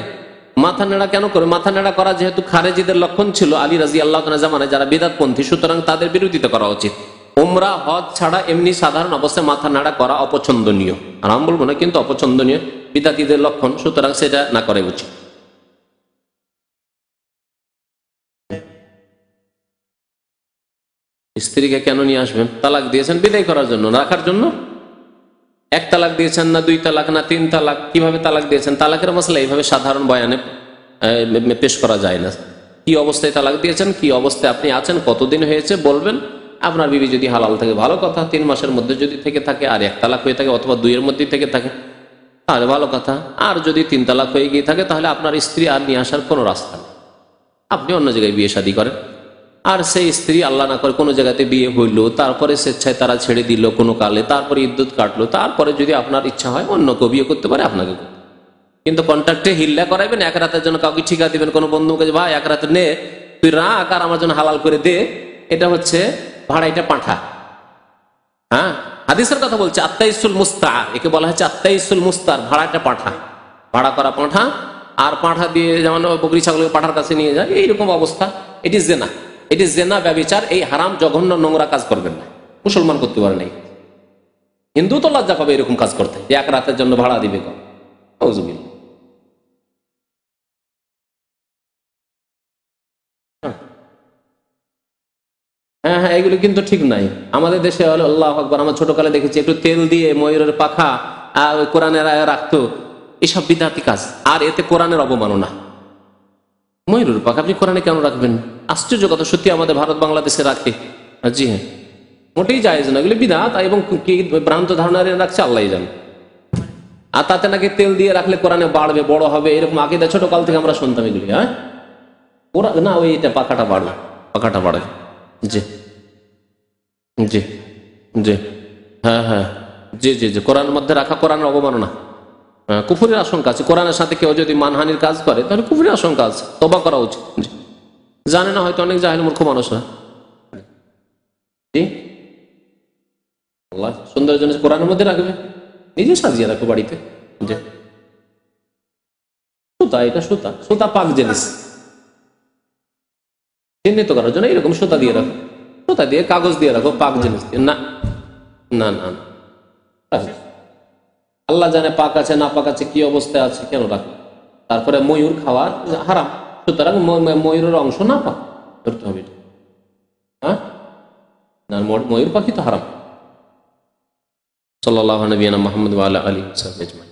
মাথা নেড়া কেন করে? মাথা নেড়া করা যেহেতু খারেজিদের লক্ষণ ছিল আলী রাদিয়াল্লাহু তাআলা জামানায়, যারা বিদআতপন্থী, সুতরাং তাদের বিরোধিতা করা উচিত। উমরা হজ ছাড়া এমনি সাধারণ অবস্থায় মাথা নাড়া করা অপছন্দনীয়। আরাম বলবো না, কিন্তু অপছন্দনীয়, বিদআতীদের লক্ষণ, সুতরাং সেটা না করে উচিত। স্ত্রীকে কেন নিয়ে আসবেন? তালাক দিয়েছেন বিদায় করার জন্য, রাখার জন্য? এক তালাক দিয়েছেন, না দুই তালাক, না তিন তালাক, কিভাবে তালাক দিয়েছেন? তালাকের মশলা এইভাবে সাধারণ বয়ানে পেশ করা যায় না। কি অবস্থায় তালাক দিয়েছেন, কি অবস্থায় আপনি আছেন, কতদিন হয়েছে বলবেন। আপনার বিবি যদি হালাল থাকে ভালো কথা, 3 মাসের মধ্যে যদি থেকে থাকে আর 1 তালাক হয়ে থাকে অথবা 2 এর মধ্যে থেকে থাকে তাহলে ভালো কথা। আর যদি 3 তালাক হয়ে গিয়ে থাকে তাহলে আপনার স্ত্রী আর নিয়ে আসার কোনো রাস্তা নেই, আপনি অন্য জায়গায় বিয়ে শাদী করেন। আর সেই স্ত্রী আল্লাহ না করে কোনো জায়গাতে বিয়ে হইল, তারপরে স্বেচ্ছায় তারা ছেড়ে দিল কোনো কালে, তারপরে ইদ্যুৎ কাটলো, তারপরে যদি আপনার ইচ্ছা হয় অন্য কেউ বিয়ে করতে পারে, আপনাকে। কিন্তু কন্ট্রাক্টে হিল্লা করাইবেন, 1 রাতের জন্য কাউকে ঠিকা দিবেন, কোনো বন্ধুকে ভাই 1 রাতে নে তুই রাখ আর আমার জন্য হালাল করে দে, এটা হচ্ছে ভাড়া, এটা পাঁঠা। হ্যাঁ, হাদিসের কথা বলছে আত্তাইসুল মুস্তার, একে বলা হচ্ছে আত্তাইসুল মুস্তার, ভাড়াটা পাঁঠা, ভাড়া করা পাঁঠা। আর পাঁঠা দিয়ে যেমন বকরি ছাগলকে পাঁঠার কাছে নিয়ে যায়, এইরকম অবস্থা। এটি জেনা, এটি জেনা, ব্যভিচার। এই হারাম জঘন্য নোংরা কাজ করবেন না, মুসলমান করতে পারে নাই। হিন্দু তো লজ্জা পাবে এরকম কাজ করতে, 1 রাতের জন্য ভাড়া দিবে। হ্যাঁ হ্যাঁ, এগুলো কিন্তু ঠিক নাই। আমাদের দেশে আল্লাহু আকবার, আমরা ছোটকালে দেখেছি একটু তেল দিয়ে ময়ূরের পাখা ওই কোরআনের আয়া রাখতো, এসব বিদআতি কাজ। আর এতে কোরআনের অবমাননা। ময়ূরের পাখা আপনি কোরআনে কেন রাখবেন? আশ্চর্য কথা, সত্যি আমাদের ভারত বাংলাদেশে রাখে। জি হ্যাঁ, মোটেই জায়েজ না, এগুলি বিদআত। এবং কি ভ্রান্ত ধারণা রাখছে আল্লাহ জানে। আর তাতে নাকি তেল দিয়ে রাখলে কোরআনে বাড়বে, বড় হবে, এরকম আকীদা ছোট কাল থেকে আমরা শুনতাম এগুলি। হ্যাঁ, ওরা না, ওই এটা পাখাটা বাড়বে, পাখাটা বাড়বে। জি জি জি, হ্যাঁ হ্যাঁ, জি জি জি, কোরআনের মধ্যে রাখা কোরআনের অবমাননা, কুফুরের আশঙ্কা আছে। কোরআনের সাথে কেউ যদি মানহানির কাজ করে তাহলে কুফুরের আশঙ্কা আছে, তওবা করা উচিত। জানে না হয়তো অনেক জাহেল মূর্খ মানুষরা। আল্লাহ সুন্দরের জন্য কোরআনের মধ্যে রাখবে, নিজে সাজিয়ে রাখো বাড়িতে। যে সুতা, এটা সুতা, সুতা পাক জিনিস, চিহ্নিত করার জন্য এরকম সুতা দিয়ে রাখো, সুতা দিয়ে কাগজ দিয়ে রাখো, পাক জিনিস দিয়ে না। না না, আল্লাহ জানে পাক আছে না পাক আছে, কি অবস্থায় আছে, কেন রাখো? তারপরে ময়ূর খাওয়া হারাম, সুতরাং ময়ূরের অংশ না পাক ধরতে হবে। হ্যাঁ, না, ময়ূর পাখি তো হারাম। সাল্লাল্লাহু আলাইহি ওয়া সাল্লাম, মুহাম্মদ ওয়া আলা আলিহি ওয়া সাহবিহি আজমাইন।